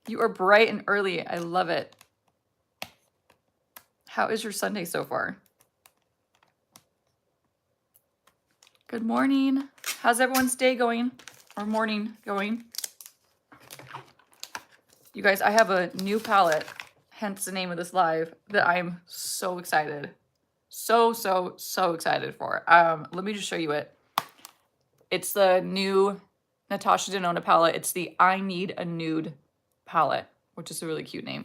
You are bright and early. I love it. How is your Sunday so far? Good morning. How's everyone's day going? Or morning going? You guys, I have a new palette, hence the name of this live, that I'm so excited. So excited for. Let me just show you it. It's the new Natasha Denona palette. It's the I Need a Nude palette, which is a really cute name.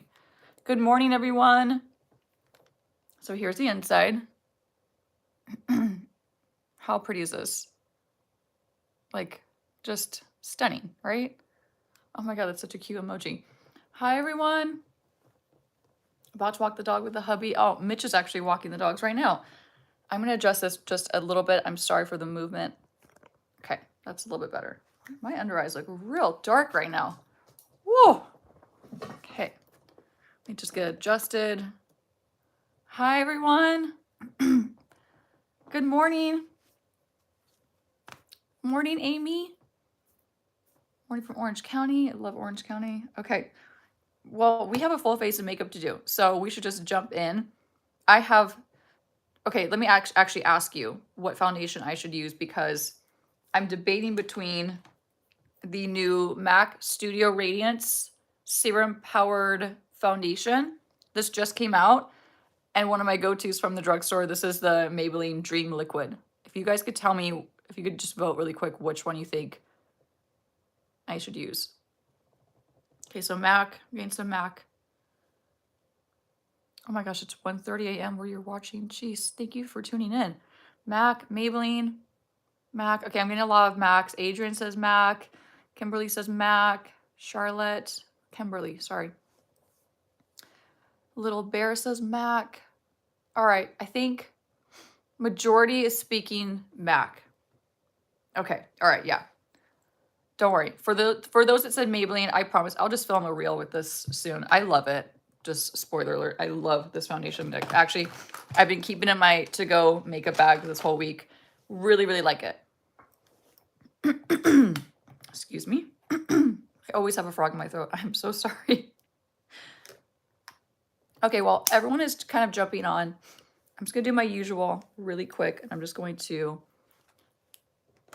Good morning, everyone. So here's the inside. How pretty is this? Like, just stunning, right? Oh my God, that's such a cute emoji. Hi, everyone. About to walk the dog with the hubby. Oh, Mitch is actually walking the dogs right now. I'm going to adjust this just a little bit. I'm sorry for the movement. Okay, that's a little bit better. My under eyes look real dark right now. Whoa. Okay, let me just get adjusted. Hi, everyone. Good morning. Morning, Amy. Morning from Orange County. I love Orange County. Okay, well, we have a full face of makeup to do, so we should just jump in. I have, okay, let me actually ask you what foundation I should use, because I'm debating between the new MAC Studio Radiance Serum Powered Foundation. This just came out, and one of my go-tos from the drugstore, this is the Maybelline Dream Liquid. If you guys could tell me, if you could just vote really quick, which one you think I should use. Okay, so MAC, I'm getting some MAC. Oh my gosh, it's 1:30 a.m. where you're watching. Jeez, thank you for tuning in. MAC, Maybelline, MAC. Okay, I'm getting a lot of MACs. Adrian says MAC. Kimberly says MAC. Charlotte, Kimberly, sorry. Little Bear says MAC. All right, I think majority is speaking MAC. Okay, all right, yeah. Don't worry. For those that said Maybelline, I promise I'll just film a reel with this soon. I love it. Just spoiler alert, I love this foundation. Actually, I've been keeping it in my to-go makeup bag this whole week. Really, really like it. Excuse me. I always have a frog in my throat. I'm so sorry. Okay, well, everyone is kind of jumping on. I'm just going to do my usual really quick, and I'm just going to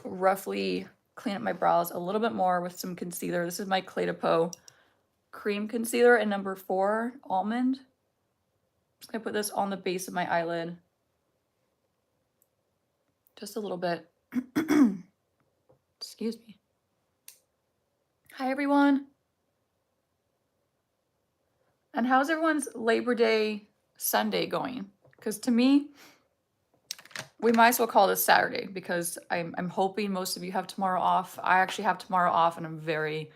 roughly clean up my brows a little bit more with some concealer. This is my Clé de Peau cream concealer in number 4, Almond. I'm just going to put this on the base of my eyelid. Just a little bit. Excuse me. Hi, everyone. And how's everyone's Labor Day Sunday going? Because to me, we might as well call this Saturday, because I'm hoping most of you have tomorrow off. I actually have tomorrow off, and I'm very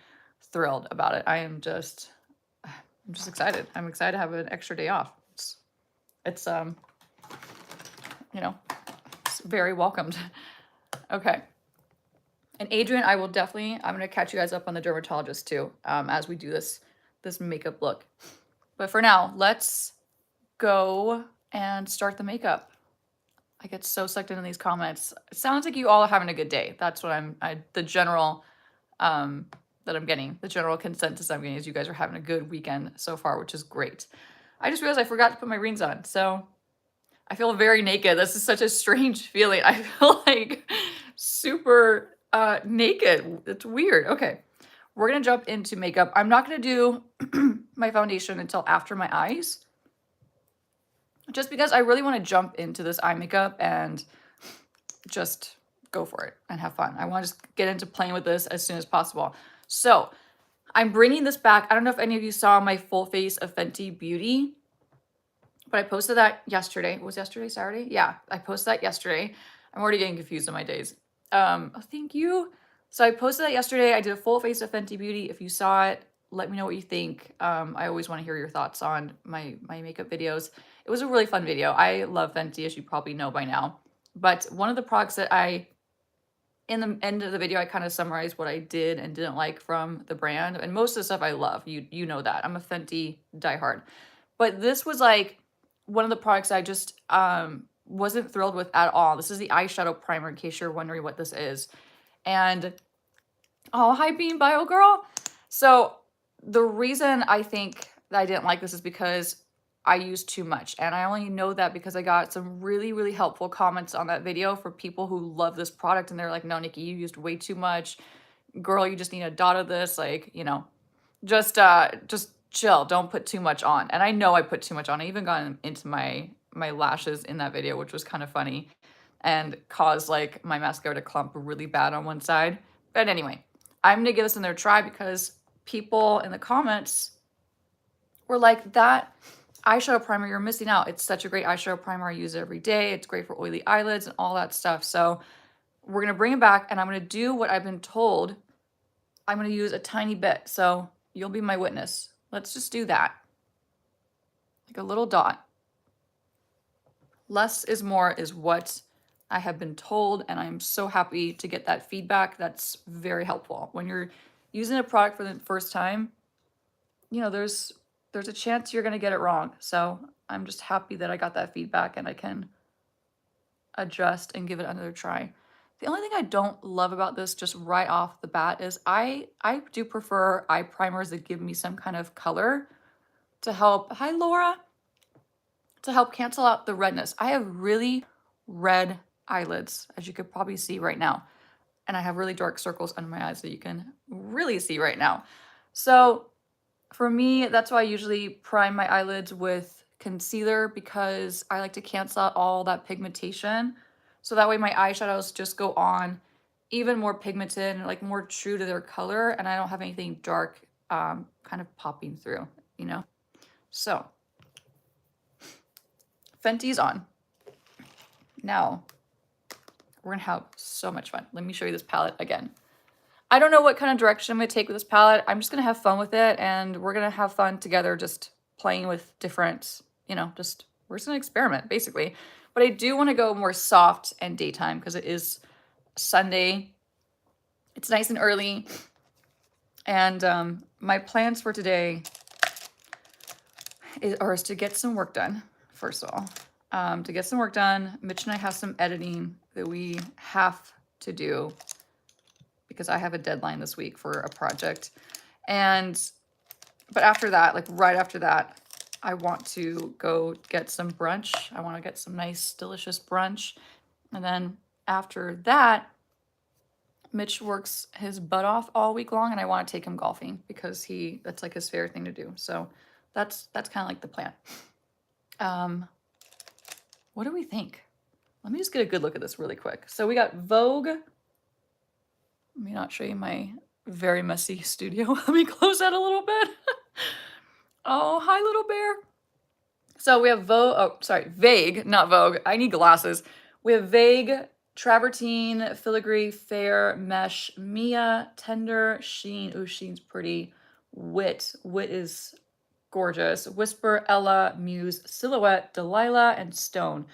thrilled about it. I'm just excited. I'm excited to have an extra day off. It's you know, it's very welcomed. Okay. And Adrian, I'm gonna catch you guys up on the dermatologist too, as we do this makeup look. But for now, let's go and start the makeup. I get so sucked into these comments. It sounds like you all are having a good day. That's what the general that I'm getting. The general consensus I'm getting is you guys are having a good weekend so far, which is great. I just realized I forgot to put my rings on, so I feel very naked. This is such a strange feeling. I feel like super naked. It's weird. Okay, we're gonna jump into makeup. I'm not gonna do my foundation until after my eyes, just because I really want to jump into this eye makeup and just go for it and have fun. I want to just get into playing with this as soon as possible. So I'm bringing this back. I don't know if any of you saw my full face of Fenty Beauty, but I posted that yesterday. Was yesterday Saturday? Yeah, I posted that yesterday. I'm already getting confused on my days. Oh, thank you. So I posted that yesterday. I did a full face of Fenty Beauty. If you saw it, let me know what you think. I always want to hear your thoughts on my makeup videos. It was a really fun video. I love Fenty, as you probably know by now. But one of the products that in the end of the video, I kind of summarized what I did and didn't like from the brand. And most of the stuff I love. You know that. I'm a Fenty diehard. But this was like one of the products I just wasn't thrilled with at all. This is the eyeshadow primer, in case you're wondering what this is. And, oh, hi, Bean Bio Girl. So the reason I think that I didn't like this is because I used too much. And I only know that because I got some really, really helpful comments on that video for people who love this product. And they're like, no, Nikki, you used way too much. Girl, you just need a dot of this. Like, you know, just chill. Don't put too much on. And I know I put too much on. I even got into my lashes in that video, which was kind of funny and caused like my mascara to clump really bad on one side. But anyway, I'm gonna give this another try because people in the comments were like, that eyeshadow primer, you're missing out. It's such a great eyeshadow primer. I use it every day. It's great for oily eyelids and all that stuff. So we're gonna bring it back and I'm gonna do what I've been told. I'm gonna use a tiny bit. So you'll be my witness. Let's just do that. Like a little dot. Less is more is what I have been told, and I'm so happy to get that feedback. That's very helpful. When you're using a product for the first time, you know, there's a chance you're gonna get it wrong. So I'm just happy that I got that feedback and I can adjust and give it another try. The only thing I don't love about this just right off the bat is I do prefer eye primers that give me some kind of color to help, hi Laura, to help cancel out the redness. I have really red eyelids, as you could probably see right now. And I have really dark circles under my eyes that you can really see right now. So for me, that's why I usually prime my eyelids with concealer because I like to cancel out all that pigmentation. So that way my eyeshadows just go on even more pigmented and like more true to their color. And I don't have anything dark kind of popping through, you know? So Fenty's on. Now we're gonna have so much fun. Let me show you this palette again. I don't know what kind of direction I'm gonna take with this palette. I'm just gonna have fun with it and we're gonna have fun together just playing with different, you know, we're just gonna experiment basically. But I do wanna go more soft and daytime because it is Sunday. It's nice and early. And my plans for today is to get some work done, first of all. To get some work done, Mitch and I have some editing that we have to do because I have a deadline this week for a project. But after that, like right after that, I want to go get some brunch. I want to get some nice, delicious brunch. And then after that, Mitch works his butt off all week long and I want to take him golfing because that's like his favorite thing to do. So that's kind of like the plan. What do we think? Let me just get a good look at this really quick. So we got Vogue. Let me not show you my very messy studio. Let me close that a little bit. Oh, hi, little bear. So we have Vague, not Vogue. I need glasses. We have Vague, Travertine, Filigree, Fair, Mesh, Mia, Tender, Sheen. Ooh, Sheen's pretty. Wit is gorgeous. Whisper, Ella, Muse, Silhouette, Delilah, and Stone.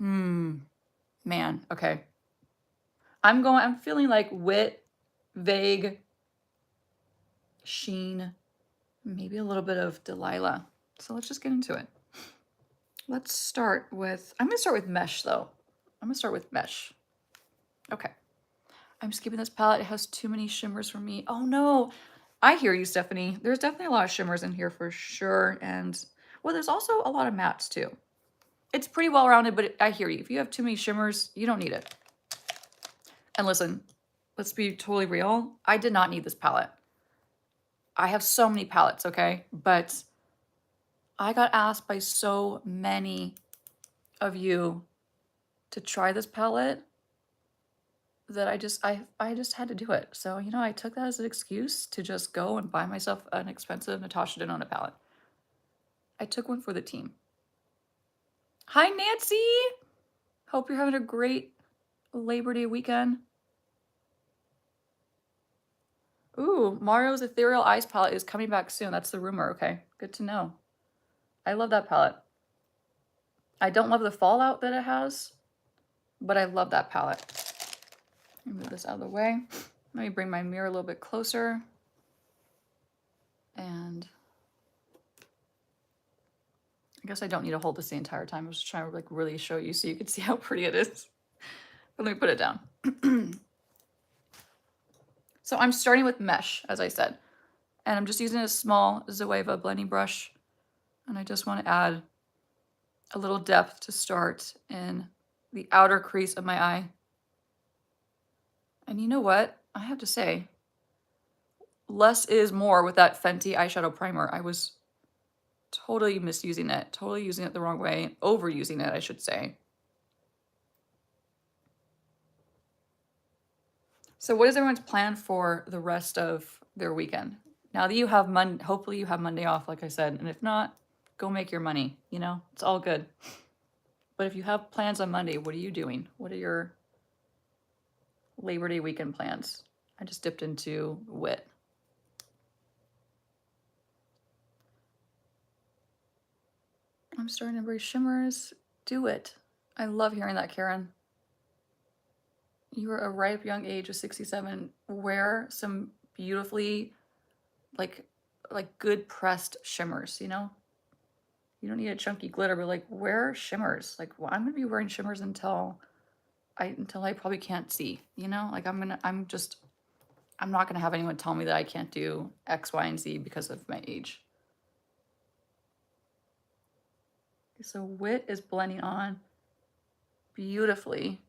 Man, okay. I'm feeling like Wit, Vague, Sheen, maybe a little bit of Delilah. So let's just get into it. I'm gonna start with Mesh though. I'm gonna start with Mesh. Okay. I'm skipping this palette. It has too many shimmers for me. Oh no. I hear you, Stephanie. There's definitely a lot of shimmers in here for sure. And well, there's also a lot of mattes too. It's pretty well rounded, but I hear you. If you have too many shimmers, you don't need it. And listen, let's be totally real. I did not need this palette. I have so many palettes, okay? But I got asked by so many of you to try this palette that I just had to do it. So, you know, I took that as an excuse to just go and buy myself an expensive Natasha Denona palette. I took one for the team. Hi, Nancy! Hope you're having a great Labor Day weekend. Ooh, Mario's Ethereal Eyes palette is coming back soon. That's the rumor. Okay, good to know. I love that palette. I don't love the fallout that it has, but I love that palette. Let me move this out of the way. Let me bring my mirror a little bit closer. And I guess I don't need to hold this the entire time. I was just trying to like really show you so you could see how pretty it is. But let me put it down. So I'm starting with Mesh, as I said. And I'm just using a small Zoeva blending brush. And I just want to add a little depth to start in the outer crease of my eye. And you know what? I have to say, less is more with that Fenty eyeshadow primer. I was totally misusing it, totally using it the wrong way, overusing it, I should say. So what is everyone's plan for the rest of their weekend? Now that you have hopefully you have Monday off, like I said, and if not, go make your money, you know? It's all good. But if you have plans on Monday, what are you doing? What are your Labor Day weekend plans? I just dipped into Wit. I'm starting to embrace shimmers. Do it. I love hearing that, Karen. You are a ripe young age of 67. Wear some beautifully, like good pressed shimmers, you know? You don't need a chunky glitter, but like wear shimmers. Like, well, I'm gonna be wearing shimmers until I probably can't see, you know? Like I'm not gonna have anyone tell me that I can't do X, Y, and Z because of my age. Okay, so Wit is blending on beautifully.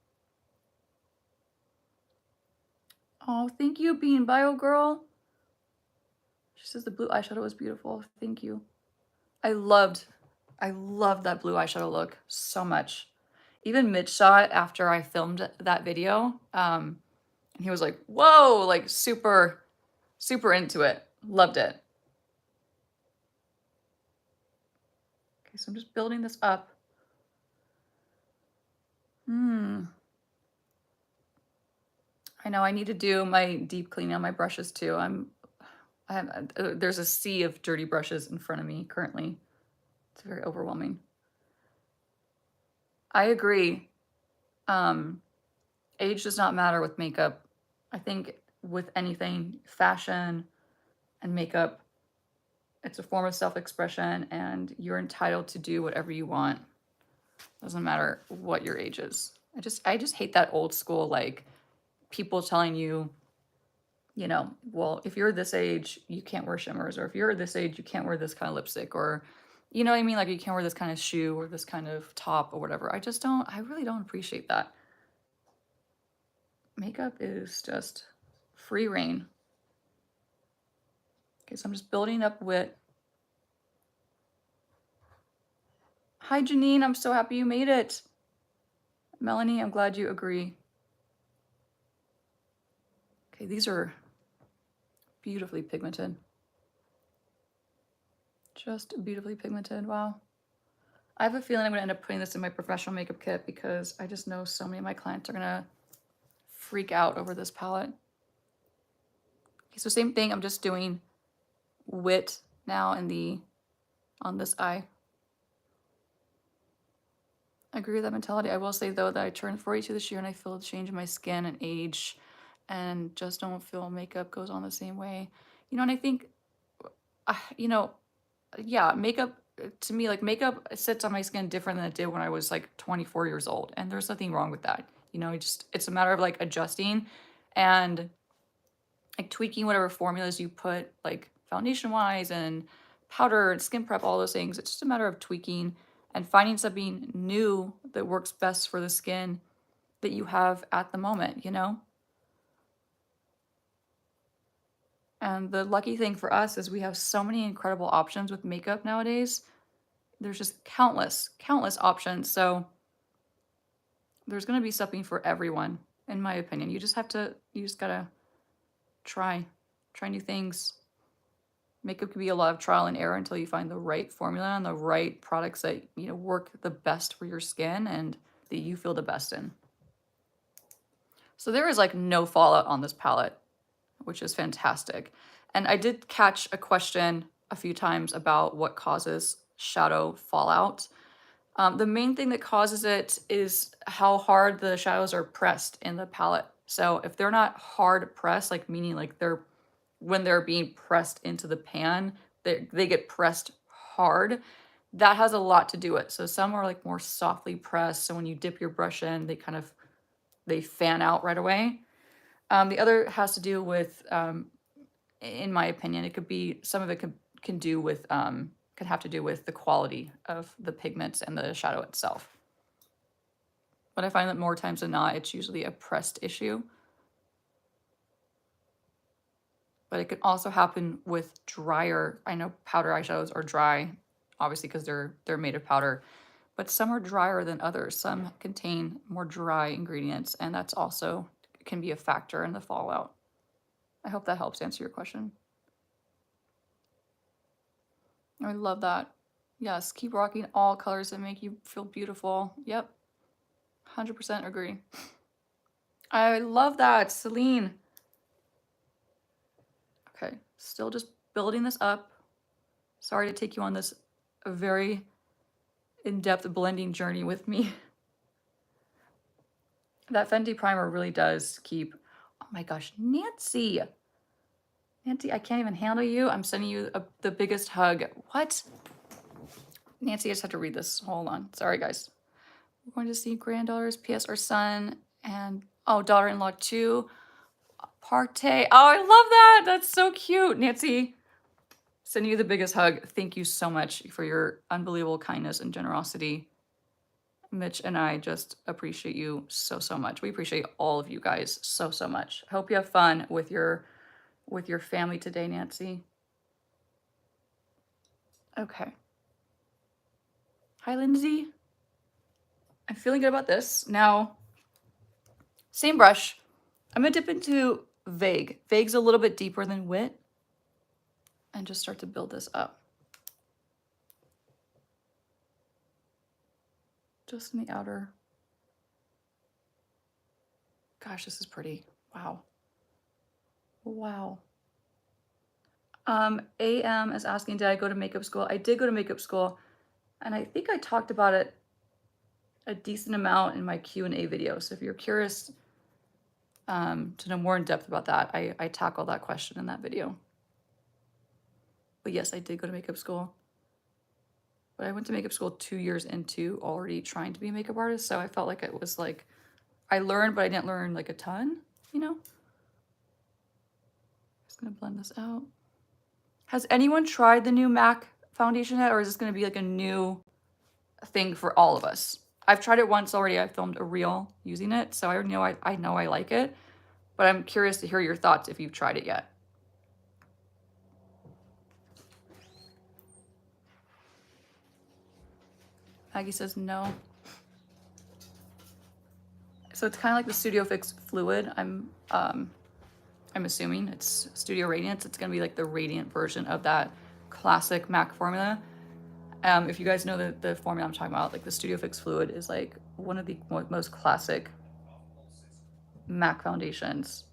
Oh, thank you, Bean Bio Girl. She says the blue eyeshadow was beautiful. Thank you. I loved that blue eyeshadow look so much. Even Mitch saw it after I filmed that video. And he was like, whoa, like super, super into it. Loved it. Okay, so I'm just building this up. I know I need to do my deep cleaning on my brushes too. There's a sea of dirty brushes in front of me currently. It's very overwhelming. I agree. Age does not matter with makeup. I think with anything, fashion and makeup, it's a form of self-expression and you're entitled to do whatever you want. Doesn't matter what your age is. I just hate that old school, like people telling you, you know, well, if you're this age, you can't wear shimmers, or if you're this age, you can't wear this kind of lipstick, or you know what I mean? Like you can't wear this kind of shoe or this kind of top or whatever. I really don't appreciate that. Makeup is just free reign. Okay, so I'm just building up Wit. Hi, Janine. I'm so happy you made it. Melanie, I'm glad you agree. Okay, these are beautifully pigmented. Just beautifully pigmented. Wow. I have a feeling I'm going to end up putting this in my professional makeup kit because I just know so many of my clients are going to freak out over this palette. Okay, so same thing. I'm just doing Wit now on this eye. I agree with that mentality. I will say though that I turned 42 this year and I feel a change in my skin and age and just don't feel makeup goes on the same way. You know, and I think, you know, yeah, makeup to me, like makeup sits on my skin different than it did when I was like 24 years old. And there's nothing wrong with that. You know, it's a matter of like adjusting and like tweaking whatever formulas you put, like foundation wise and powder and skin prep, all those things. It's just a matter of tweaking and finding something new that works best for the skin that you have at the moment, you know? And the lucky thing for us is we have so many incredible options with makeup nowadays. There's just countless, countless options. So there's going to be something for everyone, in my opinion. You just gotta try new things. Makeup can be a lot of trial and error until you find the right formula and the right products that, you know, work the best for your skin and that you feel the best in. So there is like no fallout on this palette, which is fantastic. And I did catch a question a few times about what causes shadow fallout. The main thing that causes it is how hard the shadows are pressed in the palette. So if they're not hard pressed, like meaning like when they're being pressed into the pan, they get pressed hard. That has a lot to do with it. So some are like more softly pressed. So when you dip your brush in, they fan out right away. The other has to do with in my opinion. It could be, some of it can do with, could have to do with the quality of the pigments and the shadow itself. But I find that more times than not, it's usually a pressed issue. But it could also happen with drier, I know powder eyeshadows are dry, obviously because they're made of powder, but some are drier than others. Some contain more dry ingredients, and that's also can be a factor in the fallout. I hope that helps answer your question. I love that. Yes, keep rocking all colors that make you feel beautiful. Yep, 100% agree. I love that, Celine. Okay, still just building this up. Sorry to take you on this very in-depth blending journey with me. That Fenty primer really does keep, oh my gosh, Nancy. Nancy, I can't even handle you. I'm sending you the biggest hug. What? Nancy, I just have to read this. Hold on. Sorry, guys. We're going to see granddaughters, PS our son, and oh, daughter-in-law too. Partay. Oh, I love that. That's so cute. Nancy, sending you the biggest hug. Thank you so much for your unbelievable kindness and generosity. Mitch and I just appreciate you so, so much. We appreciate all of you guys so, so much. I hope you have fun with your family today, Nancy. Okay. Hi, Lindsay. I'm feeling good about this. Now, same brush. I'm gonna dip into Vague. Vague's a little bit deeper than Wit. And just start to build this up. Just in the outer. Gosh, this is pretty. Wow. Wow. AM is asking, did I go to makeup school? I did go to makeup school, and I think I talked about it a decent amount in my Q&A video. So if you're curious to know more in depth about that, I tackle that question in that video. But yes, I did go to makeup school. But I went to makeup school 2 years into already trying to be a makeup artist, so I felt like it was like, I learned, but I didn't learn like a ton, you know? Just gonna blend this out. Has anyone tried the new MAC foundation yet, or is this gonna be like a new thing for all of us? I've tried it once already. I filmed a reel using it, so I know I like it, but I'm curious to hear your thoughts if you've tried it yet. Maggie says no. So it's kind of like the Studio Fix Fluid. I'm assuming it's Studio Radiance. It's gonna be like the radiant version of that classic MAC formula. If you guys know the formula I'm talking about, like the Studio Fix Fluid is like one of the most classic MAC foundations.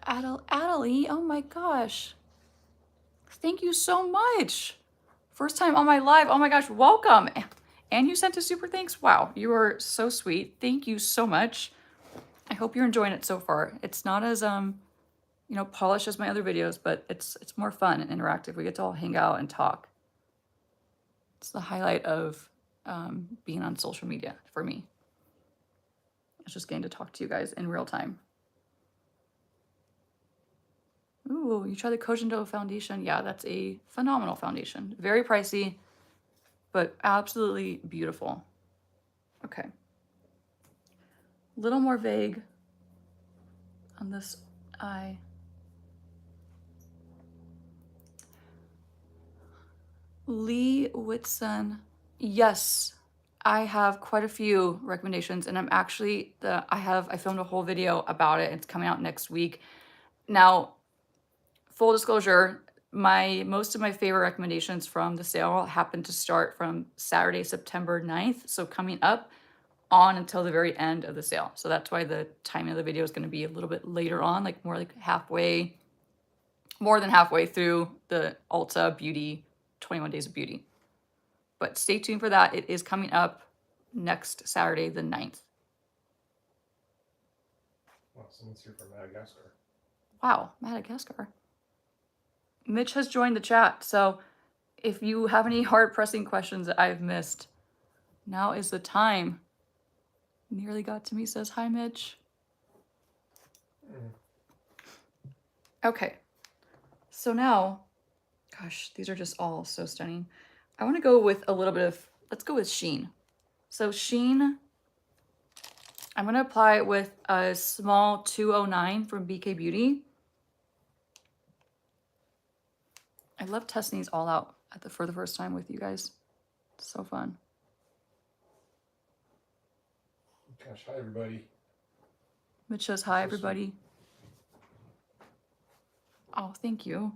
Adelie, oh my gosh. Thank you so much. First time on my live. Oh my gosh, welcome. And you sent a super thanks. Wow, you are so sweet. Thank you so much. I hope you're enjoying it so far. It's not as you know, polished as my other videos, but it's more fun and interactive. We get to all hang out and talk. It's the highlight of being on social media for me. It's just getting to talk to you guys in real time. Ooh, you try the Kojando foundation. Yeah, that's a phenomenal foundation. Very pricey, but absolutely beautiful. Okay. A little more Vague on this eye. Lee Whitson. Yes, I have quite a few recommendations, and I'm actually I filmed a whole video about it. It's coming out next week. Now, full disclosure, most of my favorite recommendations from the sale happen to start from Saturday, September 9th. So coming up on until the very end of the sale. So that's why the timing of the video is going to be a little bit later on, like more like more than halfway through the Ulta Beauty 21 Days of Beauty. But stay tuned for that. It is coming up next Saturday, the 9th. Wow, someone's here from Madagascar. Wow, Madagascar. Mitch has joined the chat, so if you have any hard-pressing questions that I've missed, now is the time. Nearly got to me says, hi, Mitch. Okay. So now, gosh, these are just all so stunning. I want to go with a little bit of, let's go with sheen. So sheen, I'm going to apply it with a small 209 from BK Beauty. I love testing these all out for the first time with you guys. It's so fun. Gosh, hi everybody. Mitch says hi, So everybody. Oh, thank you.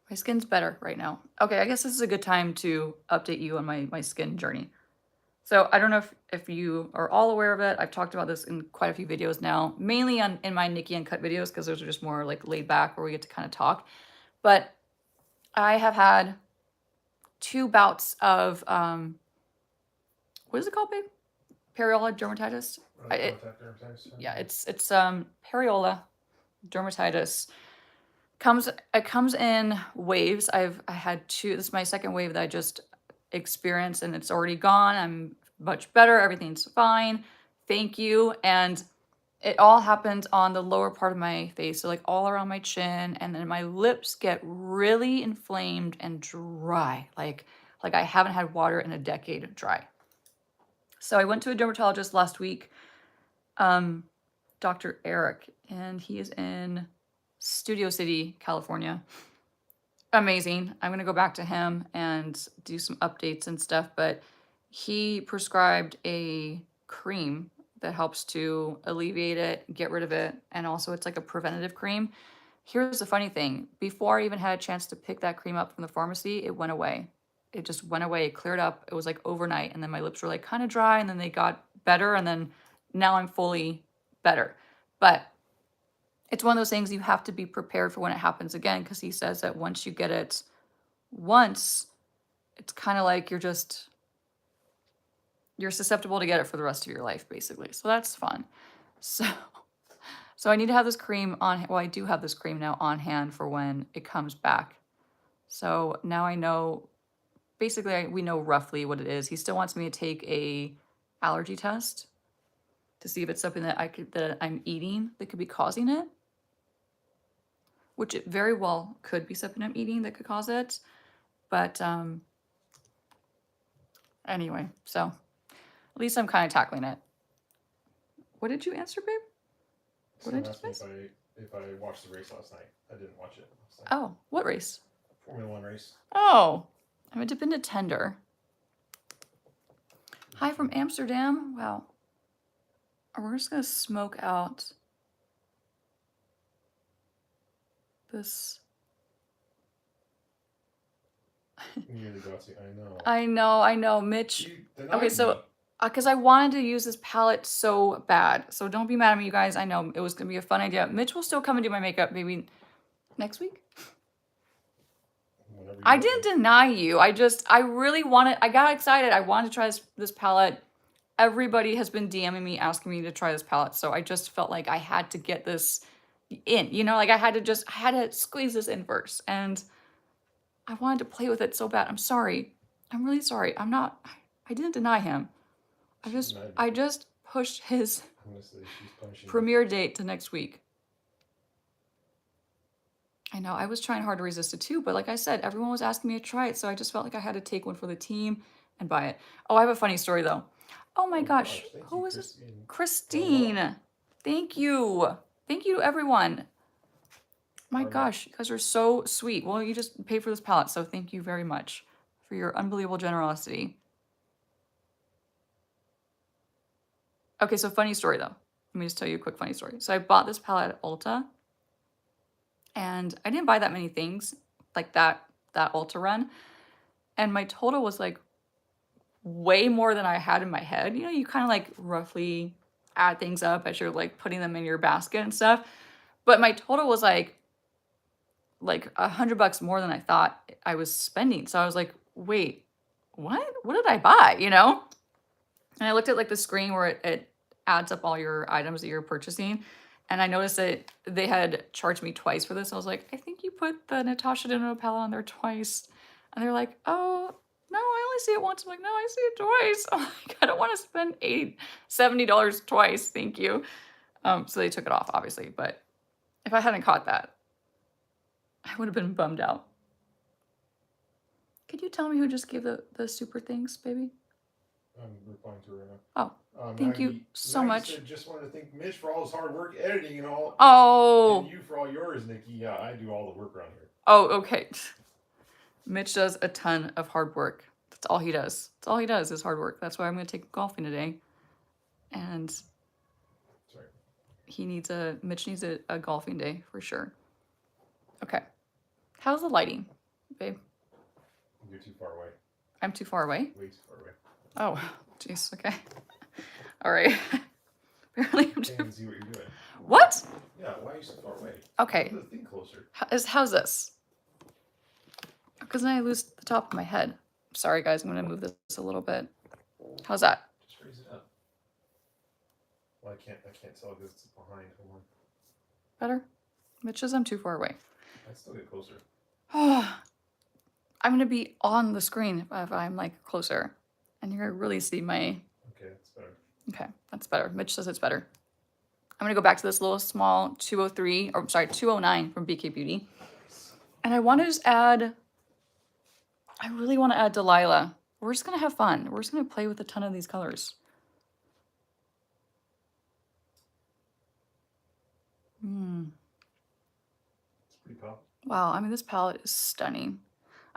My skin's better right now. Okay, I guess this is a good time to update you on my skin journey. So I don't know if you are all aware of it. I've talked about this in quite a few videos now, mainly in my Nikki Uncut videos, because those are just more like laid back where we get to kind of talk. But I have had 2 bouts of, what is it called, babe? Periola dermatitis? Contact dermatitis. Yeah, it's periola dermatitis. It comes in waves. I had 2. This is my second wave that I just experienced, and it's already gone. I'm much better. Everything's fine. Thank you. And it all happened on the lower part of my face, so like all around my chin, and then my lips get really inflamed and dry, like I haven't had water in a decade dry. So I went to a dermatologist last week, Dr. Eric, and he is in Studio City, California. Amazing. I'm going to go back to him and do some updates and stuff, but he prescribed a cream that helps to alleviate it, get rid of it, and also it's like a preventative cream. Here's the funny thing. Before I even had a chance to pick that cream up from the pharmacy, it went away. It just went away. It cleared up. It was like overnight, and then my lips were like kind of dry, and then they got better, and then now I'm fully better. But it's one of those things you have to be prepared for when it happens again, because he says that once you get it once, it's kind of like you're susceptible to get it for the rest of your life, basically. So that's fun. So I need to have this cream on, well, I do have this cream now on hand for when it comes back. So now I know, basically we know roughly what it is. He still wants me to take a allergy test to see if it's something that that I'm eating that could be causing it, which it very well could be something I'm eating that could cause it. But anyway, so at least I'm kind of tackling it. What did you answer, babe? What Someone did asked you me say? if I watched the race last night. I didn't watch it last night. Oh, what race? Formula 1 race. Oh, I'm a dependent tender. Hi from Amsterdam. Wow. We're just gonna smoke out this. You're the Gotsy, I know. I know, Mitch. You denied Okay, so me. because I wanted to use this palette so bad, so don't be mad at me, you guys. I know it was gonna be a fun idea. Mitch will still come and do my makeup maybe next week. Whenever you I want didn't to. deny you. I really wanted. I got excited. I wanted to try this palette. Everybody has been DMing me asking me to try this palette, so I just felt like I had to get this in. You know, like I had to squeeze this in first, and I wanted to play with it so bad. I'm sorry. I'm really sorry. I'm not. I didn't deny him. I just pushed his Honestly, she's punishing premiere date to next week. I know, I was trying hard to resist it too, but like I said, everyone was asking me to try it, so I just felt like I had to take one for the team and buy it. Oh, I have a funny story though. Oh my gosh, Thank who you, is this? Christine. Christine. Thank you. Thank you, everyone. My Karma. gosh, you guys are so sweet. Well, you just paid for this palette, so thank you very much for your unbelievable generosity. Okay, so funny story though. Let me just tell you a quick funny story. So I bought this palette at Ulta, and I didn't buy that many things like that Ulta run, and my total was like way more than I had in my head. You know, you kind of like roughly add things up as you're like putting them in your basket and stuff. But my total was like $100 more than I thought I was spending. So I was like, wait, what? What did I buy? You know? And I looked at like the screen where it adds up all your items that you're purchasing. And I noticed that they had charged me twice for this. I was like, I think you put the Natasha Denona palette on there twice. And they're like, oh, no, I only see it once. I'm like, no, I see it twice. I'm like, I don't want to spend $70 twice. Thank you. So they took it off, obviously. But If I hadn't caught that, I would have been bummed out. Could you tell me who just gave the super things, baby? I'm replying to her right now. Oh, thank you so much. Said, just want to thank Mitch for all his hard work editing and all. Oh. And you for all yours, Nikki. Yeah, I do all the work around here. Oh, okay. Mitch does a ton of hard work. That's all he does. That's all he does is hard work. That's why I'm going to take golfing today. And sorry. Mitch needs a golfing day for sure. Okay. How's the lighting, babe? You're too far away. I'm too far away? Way too far away. Oh, jeez. Okay. All right. Apparently I'm can't even see what you're doing. What? Yeah, why are you so far away? Okay. Move the thing closer. How's this? Because then I lose the top of my head. Sorry, guys. I'm going to move this a little bit. How's that? Just raise it up. Well, I can't tell because it's behind. Hold on. Better? Mitch says I'm too far away. I'd still get closer. I'm going to be on the screen if I'm like closer. And you're going to really see my... Okay, that's better. Okay, that's better. Mitch says it's better. I'm going to go back to this little small 209 from BK Beauty. And I want to just add... I really want to add Delilah. We're just going to have fun. We're just going to play with a ton of these colors. It's pretty pop. Wow, I mean, this palette is stunning.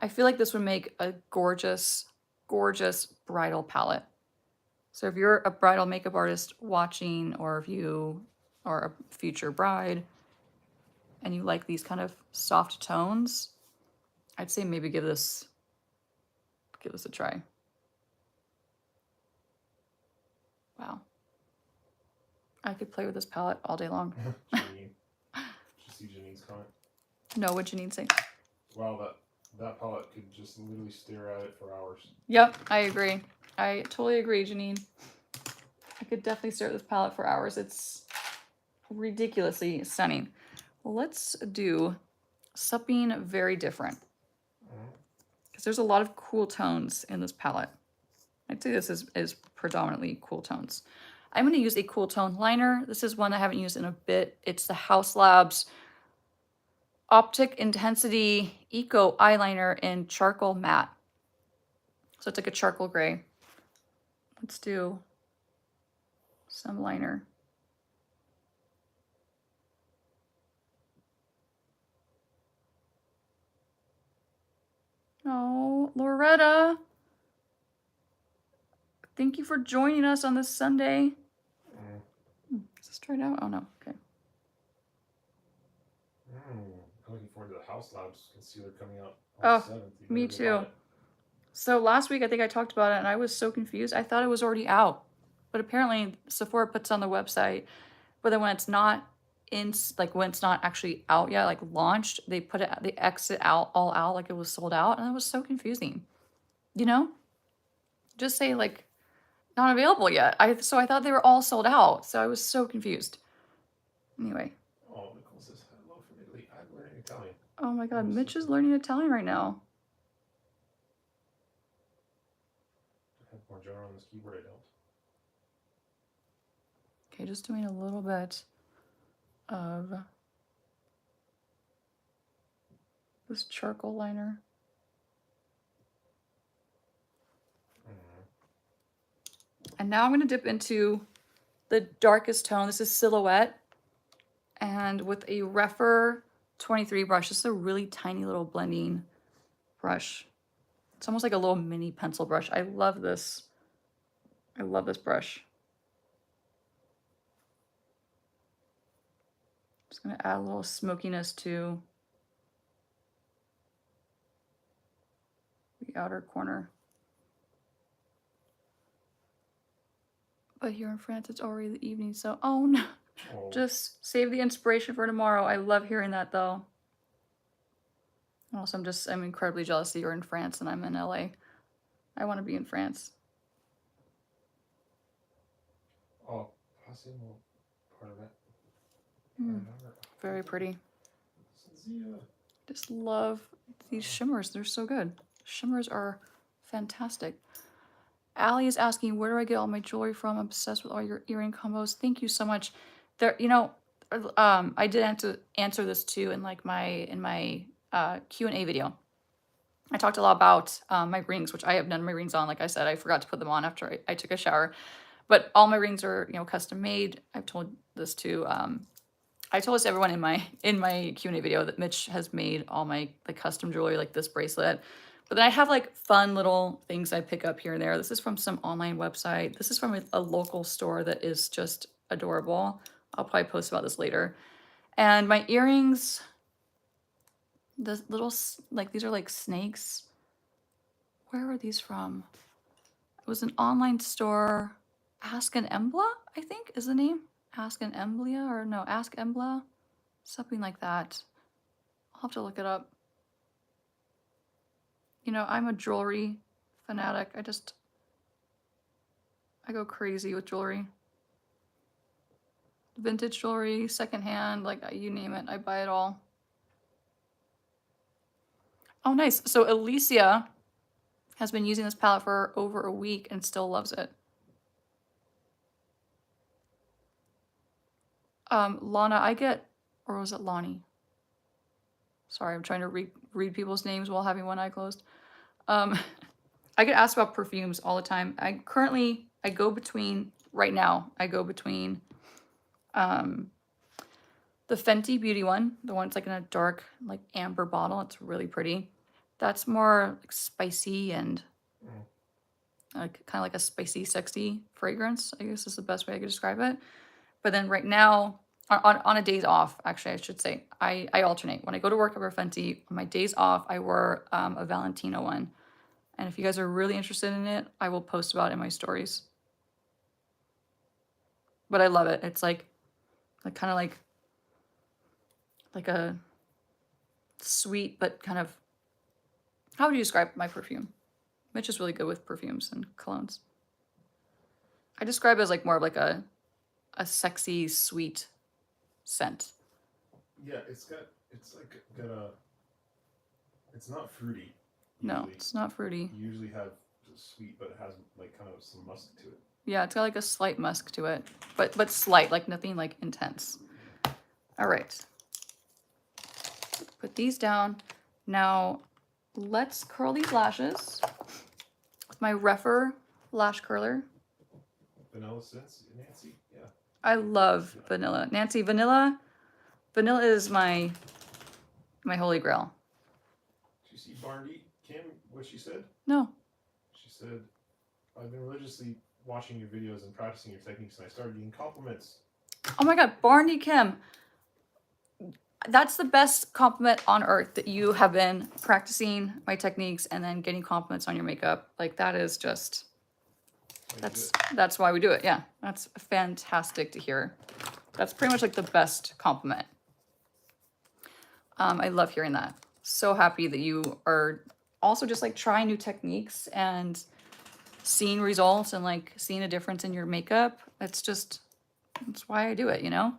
I feel like this would make a gorgeous, gorgeous bridal palette. So if you're a bridal makeup artist watching, or if you are a future bride and you like these kind of soft tones, I'd say maybe give this a try. Wow. I could play with this palette all day long. Janine. Did you see Janine's comment? No, what'd Janine say? Wow, that palette could just literally stare at it for hours. Yep, I agree. I totally agree, Janine. I could definitely stare at this palette for hours. It's ridiculously stunning. Well, let's do something very different. Because there's a lot of cool tones in this palette. I'd say this is predominantly cool tones. I'm going to use a cool tone liner. This is one I haven't used in a bit. It's the House Labs Optic Intensity Eco Eyeliner in Charcoal Matte. So it's like a charcoal gray. Let's do some liner. Oh, Loretta. Thank you for joining us on this Sunday. Is this tried out? Oh, no. Okay. I'm looking forward to the House Labs concealer coming out Oh, on the 7th. me too. So last week, I think I talked about it, and I was so confused. I thought it was already out. But apparently, Sephora puts on the website, but then when it's not when it's not actually out yet, like launched, they exit out all out like it was sold out, and it was so confusing. You know? Just say like not available yet. So I thought they were all sold out. So I was so confused. Anyway. Oh, Nicole says hello from Italy. I'm learning Italian. Oh my god, Mitch is learning Italian right now. I have Margiela on this keyboard, I don't. Okay, just doing a little bit of this charcoal liner. And now I'm going to dip into the darkest tone. This is Silhouette. And with a Refer 23 brush. This is a really tiny little blending brush. It's almost like a little mini pencil brush. I love this. I love this brush. Just going to add a little smokiness to the outer corner. But here in France, it's already the evening, so oh no. Oh. Just save the inspiration for tomorrow. I love hearing that though. Also, I'm incredibly jealous that you're in France and I'm in LA. I want to be in France. Oh, possible part of that. Very pretty. Just love these shimmers. They're so good. Shimmers are fantastic. Allie is asking, where do I get all my jewelry from? I'm obsessed with all your earring combos. Thank you so much. There, I did answer this too in like my Q&A video. I talked a lot about my rings, which I have none of my rings on. Like I said, I forgot to put them on after I took a shower. But all my rings are, you know, custom made. I've told this to I told this to everyone in my Q&A video that Mitch has made all my like custom jewelry, like this bracelet. But then I have like fun little things I pick up here and there. This is from some online website. This is from a local store that is just adorable. I'll probably post about this later. And my earrings, the little, like these are like snakes. Where are these from? It was an online store. Ask an Embla, I think is the name. Ask an Emblia, or no, Ask Embla. Something like that. I'll have to look it up. You know, I'm a jewelry fanatic. I go crazy with jewelry. Vintage jewelry, secondhand, like you name it, I buy it all. Oh, nice. So Alicia has been using this palette for over a week and still loves it. Lana, or was it Lonnie? Sorry, I'm trying to read people's names while having one eye closed. I get asked about perfumes all the time. Right now, I go between the Fenty Beauty one, the one that's like in a dark, like amber bottle. It's really pretty. That's more like spicy and like kind of like a spicy, sexy fragrance, I guess is the best way I could describe it. But then right now, on a days off, actually, I should say, I alternate. When I go to work, I wear Fenty. On my days off, I wear a Valentino one. And if you guys are really interested in it, I will post about it in my stories. But I love it. It's like kind of like a sweet, but kind of, how would you describe my perfume? Mitch is really good with perfumes and colognes. I describe it as like more of like a sexy, sweet scent. Yeah, it's not fruity. No, Usually. it's not fruity. You usually have sweet, but it has like kind of some musk to it. Yeah, it's got like a slight musk to it, but slight, like nothing like intense. All right. Put these down. Now, let's curl these lashes with my Refer lash curler. Vanilla Sense, Nancy, yeah. I love vanilla. Nancy, vanilla is my holy grail. Did you see Barney, Kim, what she said? No. She said, I've been religiously watching your videos and practicing your techniques, and I started getting compliments. Oh my God, Barney Kim. That's the best compliment on earth, that you have been practicing my techniques and then getting compliments on your makeup. Like that is just, that's why we do it. Yeah, that's fantastic to hear. That's pretty much like the best compliment. I love hearing that. So happy that you are also just like trying new techniques and seeing results and like seeing a difference in your makeup. That's why I do it, you know?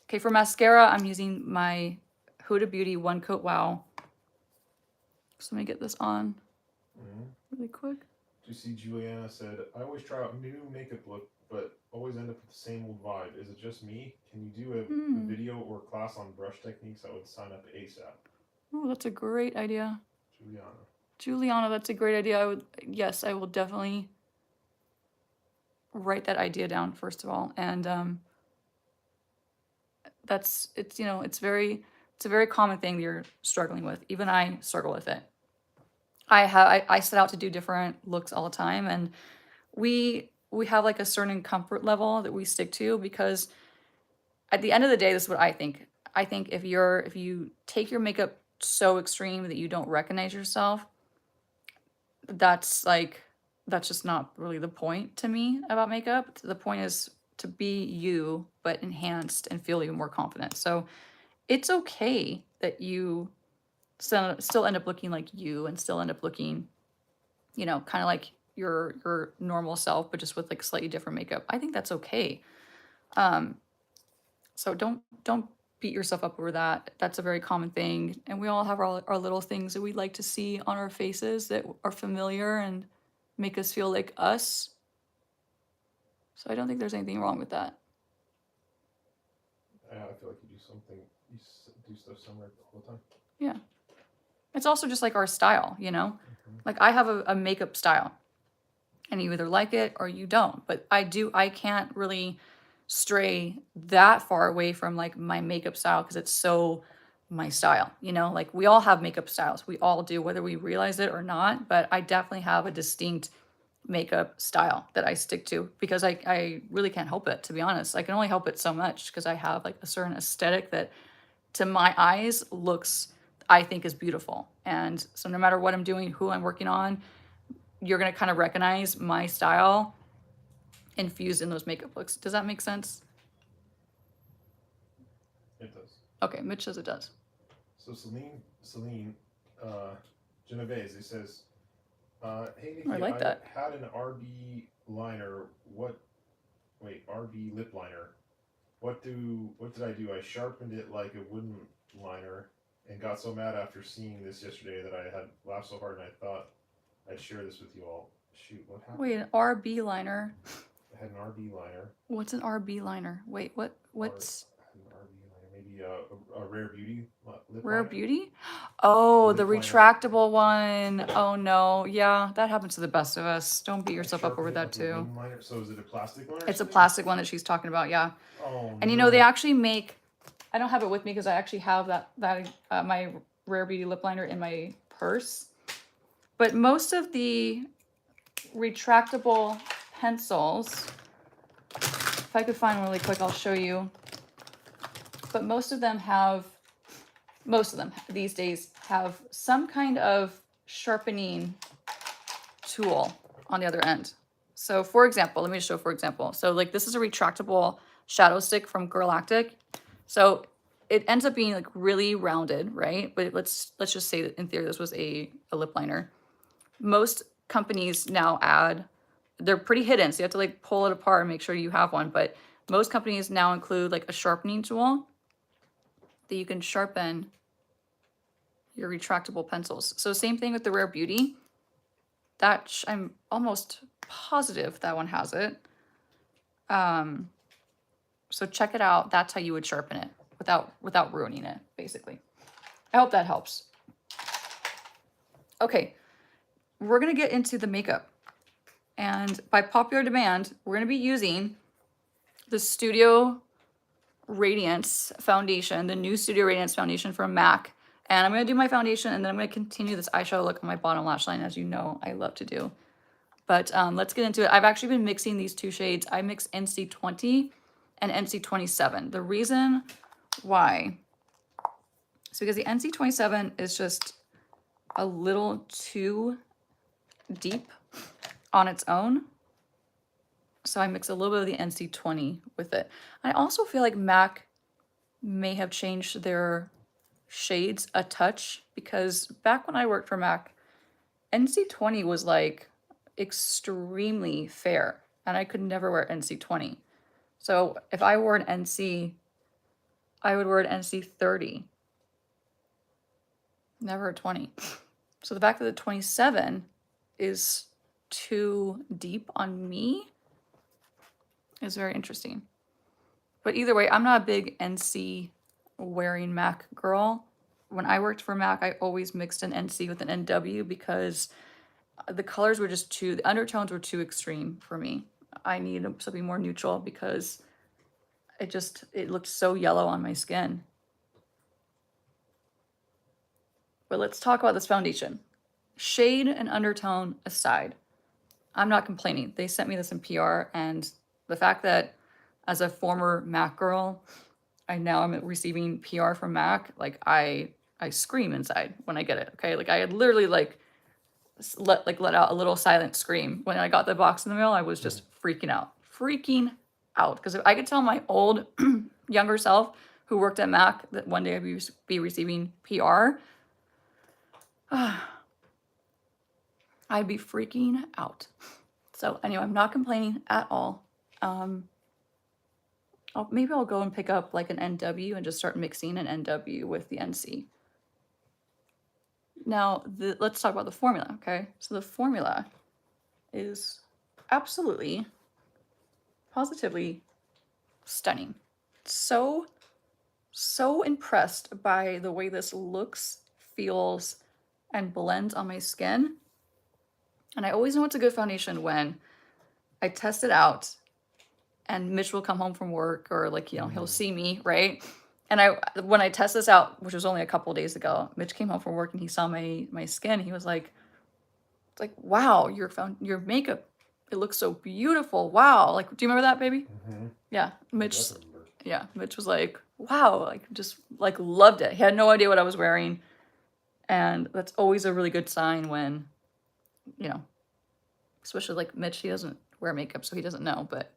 Okay, for mascara, I'm using my Huda Beauty One Coat Wow. So let me get this on really quick. Did you see Juliana said, I always try out new makeup look, but always end up with the same old vibe. Is it just me? Can you do a video or class on brush techniques? I would sign up ASAP. Oh, that's a great idea. Juliana, that's a great idea. I will definitely write that idea down first of all. And it's a very common thing that you're struggling with. Even I struggle with it. I set out to do different looks all the time, and we have like a certain comfort level that we stick to, because at the end of the day, this is what I think. I think if you take your makeup so extreme that you don't recognize yourself, that's just not really the point to me about makeup. The point is to be you, but enhanced and feel even more confident. So it's okay that you still end up looking like you and still end up looking, you know, kind of like your normal self, but just with like slightly different makeup. I think that's okay. So don't beat yourself up over that. That's a very common thing. And we all have our little things that we'd like to see on our faces that are familiar and make us feel like us. So I don't think there's anything wrong with that. I feel like you do something, do stuff similar all the time. Yeah. It's also just like our style, you know? Mm-hmm. Like I have a makeup style and you either like it or you don't. But I can't really stray that far away from like my makeup style because it's so my style, you know? Like we all have makeup styles. We all do, whether we realize it or not. But I definitely have a distinct makeup style that I stick to because I really can't help it, to be honest. I can only help it so much because I have like a certain aesthetic that to my eyes looks, I think, is beautiful. And so no matter what I'm doing, who I'm working on, you're going to kind of recognize my style infused in those makeup looks. Does that make sense? It does. Okay, Mitch says it does. So Celine Genovese, it says, hey Nikki, I like that. had an RB liner. RB lip liner. What did I do? I sharpened it like a wooden liner and got so mad after seeing this yesterday that I had laughed so hard and I thought I'd share this with you all. Shoot, what happened? Wait, an RB liner. I had an RB liner. What's an RB liner? Wait, what's An RB liner? Maybe a Rare Beauty lip Rare liner? Beauty? Oh, Lip the liner. retractable one. Oh no. Yeah, that happens to the best of us. Don't beat I yourself up over sharpened it that like a too. wooden liner. So is it a plastic liner? It's a still? plastic one that she's talking about, yeah. Oh, And you know, they actually make, I don't have it with me because I actually have that my Rare Beauty lip liner in my purse. But most of the retractable pencils, if I could find one really quick, I'll show you. But most of them these days have some kind of sharpening tool on the other end. So for example, let me just show for example. So like this is a retractable shadow stick from Galactic. So it ends up being like really rounded, right? But let's just say that in theory this was a lip liner. Most companies now add, they're pretty hidden, so you have to like pull it apart and make sure you have one. But most companies now include like a sharpening tool that you can sharpen your retractable pencils. So same thing with the Rare Beauty. I'm almost positive that one has it. So check it out. That's how you would sharpen it without ruining it, basically. I hope that helps. Okay, we're gonna get into the makeup. And by popular demand, we're gonna be using the Studio Radiance foundation, the new Studio Radiance foundation from MAC. And I'm gonna do my foundation and then I'm gonna continue this eyeshadow look on my bottom lash line, as you know I love to do. But let's get into it. I've actually been mixing these two shades. I mix NC20 and NC27. The reason why is because the NC27 is just a little too deep on its own. So I mix a little bit of the NC20 with it. I also feel like MAC may have changed their shades a touch because back when I worked for MAC, NC20 was like extremely fair and I could never wear NC20. So if I wore an NC, I would wear an NC30. Never a 20. So the fact that the 27 is too deep on me is very interesting. But either way, I'm not a big NC wearing MAC girl. When I worked for MAC, I always mixed an NC with an NW because the colors were just the undertones were too extreme for me. I needed something more neutral because it looked so yellow on my skin. But let's talk about this foundation. Shade and undertone aside, I'm not complaining. They sent me this in PR, and the fact that as a former MAC girl, I now am receiving PR from MAC, like I scream inside when I get it. Okay, like I had literally let out a little silent scream when I got the box in the mail. I was just freaking out because if I could tell my old younger self who worked at MAC that one day I'd be receiving PR, I'd be freaking out. So anyway, I'm not complaining at all. Maybe I'll go and pick up like an NW and just start mixing an NW with the NC. Now, let's talk about the formula, okay? So the formula is absolutely, positively stunning. So so impressed by the way this looks, feels, and blends on my skin. And I always know it's a good foundation when I test it out and Mitch will come home from work or like, he'll see me, right? And when I test this out, which was only a couple days ago, Mitch came home from work and he saw my skin. He was like, it's like, wow, your makeup, it looks so beautiful. Wow. Like, do you remember that, baby? Mm-hmm. Yeah. Mitch I definitely remember. yeah, Mitch was like, wow, like just like loved it. He had no idea what I was wearing. And that's always a really good sign when, especially like Mitch, he doesn't wear makeup, so he doesn't know. But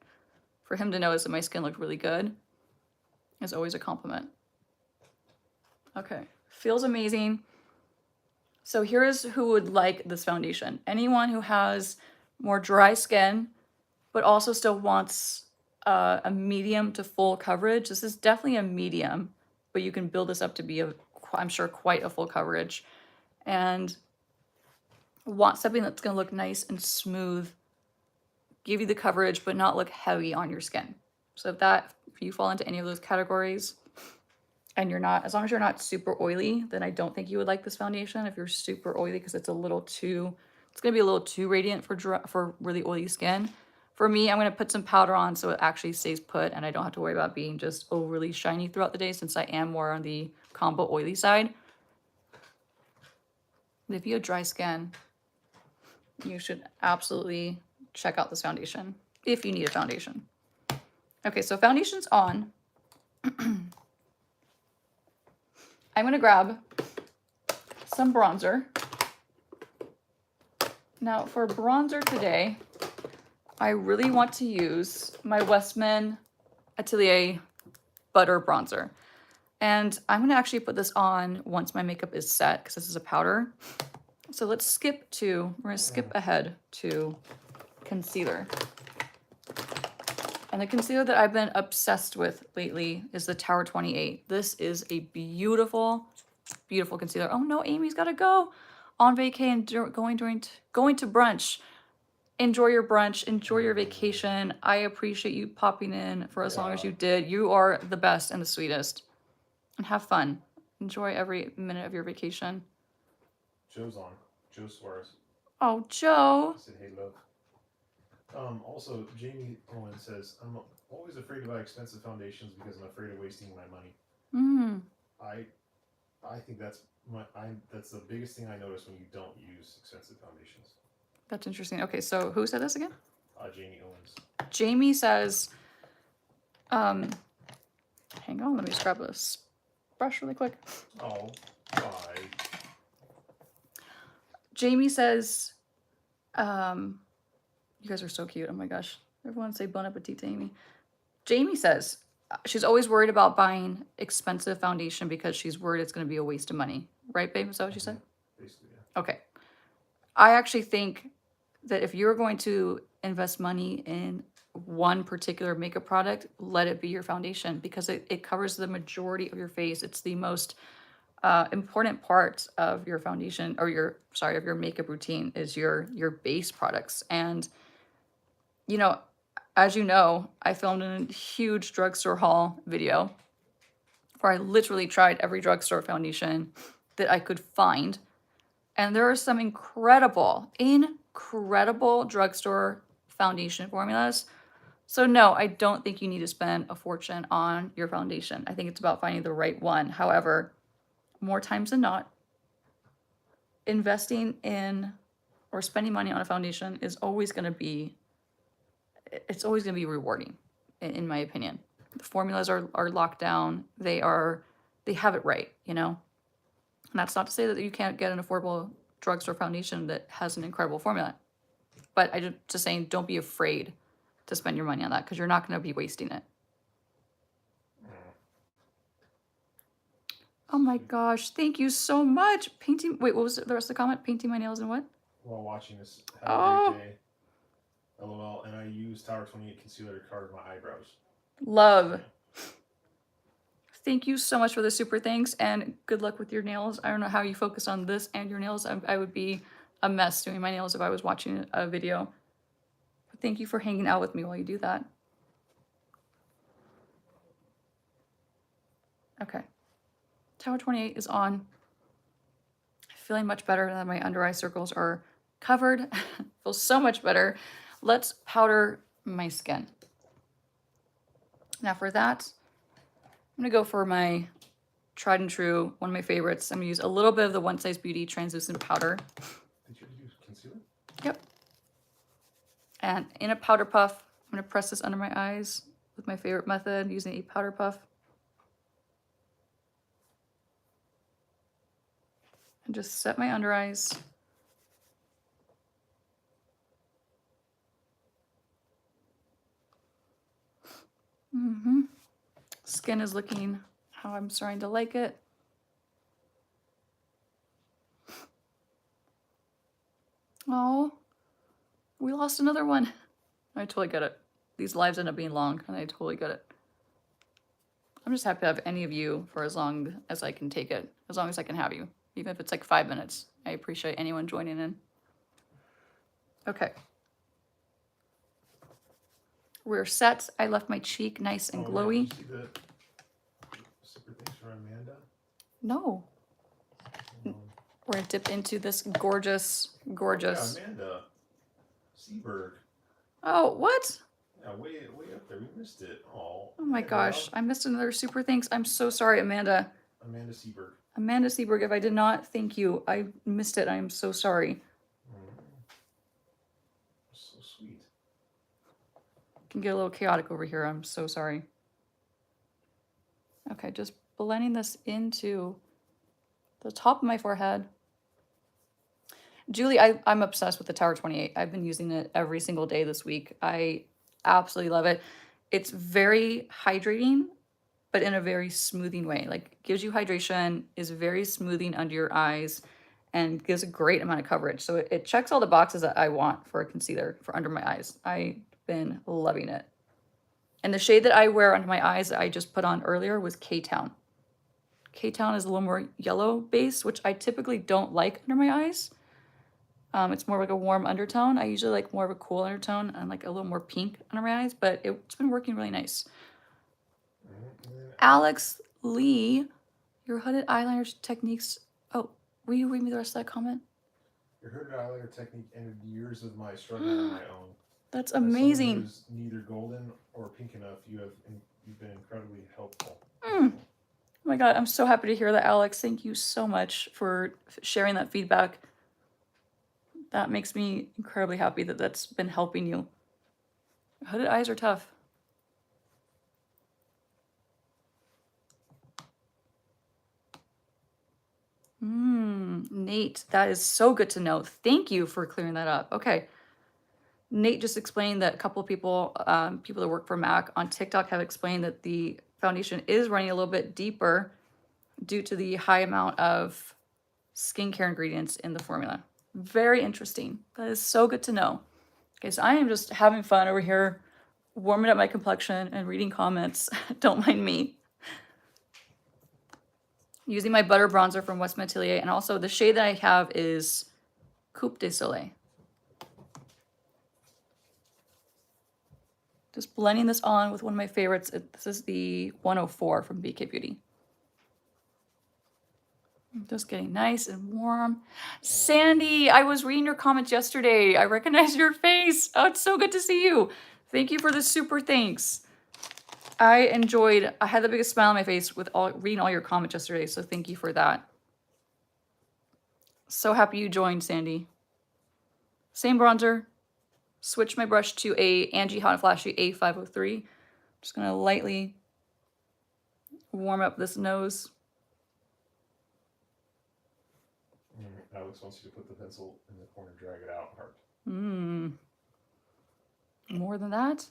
for him to notice that my skin looked really good is always a compliment. Okay, feels amazing. So here is who would like this foundation. Anyone who has more dry skin, but also still wants a medium to full coverage. This is definitely a medium, but you can build this up to be I'm sure, quite a full coverage. And want something that's gonna look nice and smooth, give you the coverage, but not look heavy on your skin. So if you fall into any of those categories, and as long as you're not super oily, then I don't think you would like this foundation. If you're super oily, because it's gonna be a little too radiant for really oily skin. For me, I'm gonna put some powder on so it actually stays put, and I don't have to worry about being just overly shiny throughout the day, since I am more on the combo oily side. But if you have dry skin, you should absolutely check out this foundation if you need a foundation. Okay, so foundation's on. I'm gonna grab some bronzer. Now for bronzer today, I really want to use my Westman Atelier Butter Bronzer. And I'm gonna actually put this on once my makeup is set, because this is a powder. So we're gonna skip ahead to concealer. And the concealer that I've been obsessed with lately is the Tower 28. This is a beautiful, beautiful concealer. Oh no, Amy's gotta go on vacay and going to brunch. Enjoy your brunch, enjoy your vacation. I appreciate you popping in for as long as you did. You are the best and the sweetest. And have fun. Enjoy every minute of your vacation. Joe's on. Joe Suarez. Oh, Joe. I said, hey, love. Also, Jamie Owen says, I'm always afraid to buy expensive foundations because I'm afraid of wasting my money. I think that's the biggest thing I notice when you don't use expensive foundations. That's interesting. Okay, so who said this again? Jamie Owens. Jamie says, hang on, let me just grab this brush really quick. Oh, bye. Jamie says, you guys are so cute. Oh my gosh. Everyone say bon appetit to Amy. Jamie says she's always worried about buying expensive foundation because she's worried it's going to be a waste of money. Right, babe? Is that what you said? Basically, yeah. Okay. I actually think that if you're going to invest money in one particular makeup product, let it be your foundation, because it covers the majority of your face. It's the most important part of your foundation, or of your makeup routine, is your base products. And as you know, I filmed a huge drugstore haul video where I literally tried every drugstore foundation that I could find. And there are some incredible drugstore foundation formulas. So no, I don't think you need to spend a fortune on your foundation. I think it's about finding the right one. However, more times than not, investing in or spending money on a foundation is always going to be rewarding, in my opinion. The formulas are locked down. They have it right, And that's not to say that you can't get an affordable drugstore foundation that has an incredible formula. But I'm just saying, don't be afraid to spend your money on that, because you're not going to be wasting it. Oh my gosh, thank you so much. Wait, what was the rest of the comment? Painting my nails and what? While watching this, have a great day. LOL, and I use Tower 28 concealer to carve my eyebrows. Love. Thank you so much for the super thanks, and good luck with your nails. I don't know how you focus on this and your nails. I would be a mess doing my nails if I was watching a video. But thank you for hanging out with me while you do that. Okay. Tower 28 is on. Feeling much better now that my under eye circles are covered. Feels so much better. Let's powder my skin. Now for that, I'm gonna go for my tried and true, one of my favorites. I'm gonna use a little bit of the One Size Beauty translucent powder. Did you use concealer? Yep. And in a powder puff, I'm gonna press this under my eyes with my favorite method, using a powder puff. And just set my under eyes. Skin is looking how I'm starting to like it. Oh, we lost another one. I totally get it. These lives end up being long, and I totally get it. I'm just happy to have any of you for as long as I can take it, as long as I can have you, even if it's like 5 minutes. I appreciate anyone joining in. Okay. We're set. I left my cheek nice and glowy. Did you see the super things for Amanda? No. We're gonna dip into this gorgeous. Yeah, Amanda Seberg. Oh, what? Yeah, way up there. We missed it. Oh my gosh. I missed another super thanks. I'm so sorry, Amanda. Amanda Seberg. Amanda Seberg, if I did not thank you, I missed it. I am so sorry. So sweet. Can get a little chaotic over here. I'm so sorry. Okay, just blending this into the top of my forehead. Julie, I'm obsessed with the Tower 28. I've been using it every single day this week. I absolutely love it. It's very hydrating, but in a very smoothing way. Like, gives you hydration, is very smoothing under your eyes, and gives a great amount of coverage. So it checks all the boxes that I want for a concealer for under my eyes. I've been loving it. And the shade that I wear under my eyes that I just put on earlier was K-Town. K-Town is a little more yellow base, which I typically don't like under my eyes. It's more like a warm undertone. I usually like more of a cool undertone and like a little more pink under my eyes, but it's been working really nice. Alex Lee, your hooded eyeliner techniques. Oh, will you read me the rest of that comment? Your hooded eyeliner technique ended years of my struggle on my own. That's amazing. Who's neither golden or pink enough, you've been incredibly helpful. Oh my God, I'm so happy to hear that, Alex. Thank you so much for sharing that feedback. That makes me incredibly happy that that's been helping you. Hooded eyes are tough. Nate, that is so good to know. Thank you for clearing that up. Okay. Nate just explained that a couple of people, people that work for MAC on TikTok have explained that the foundation is running a little bit deeper due to the high amount of skincare ingredients in the formula. Very interesting. That is so good to know. Okay, so I am just having fun over here, warming up my complexion and reading comments. Don't mind me. Using my butter bronzer from West Atelier, and also the shade that I have is Coupe de Soleil. Just blending this on with one of my favorites. This is the 104 from BK Beauty. Just getting nice and warm. Sandy, I was reading your comments yesterday. I recognize your face. Oh, it's so good to see you. Thank you for the super thanks. I had the biggest smile on my face with reading all your comments yesterday, so thank you for that. So happy you joined, Sandy. Same bronzer. Switch my brush to a Angie Hot and Flashy A503. Just gonna lightly warm up this nose. Alex wants you to put the pencil in the corner, drag it out hard. More than that?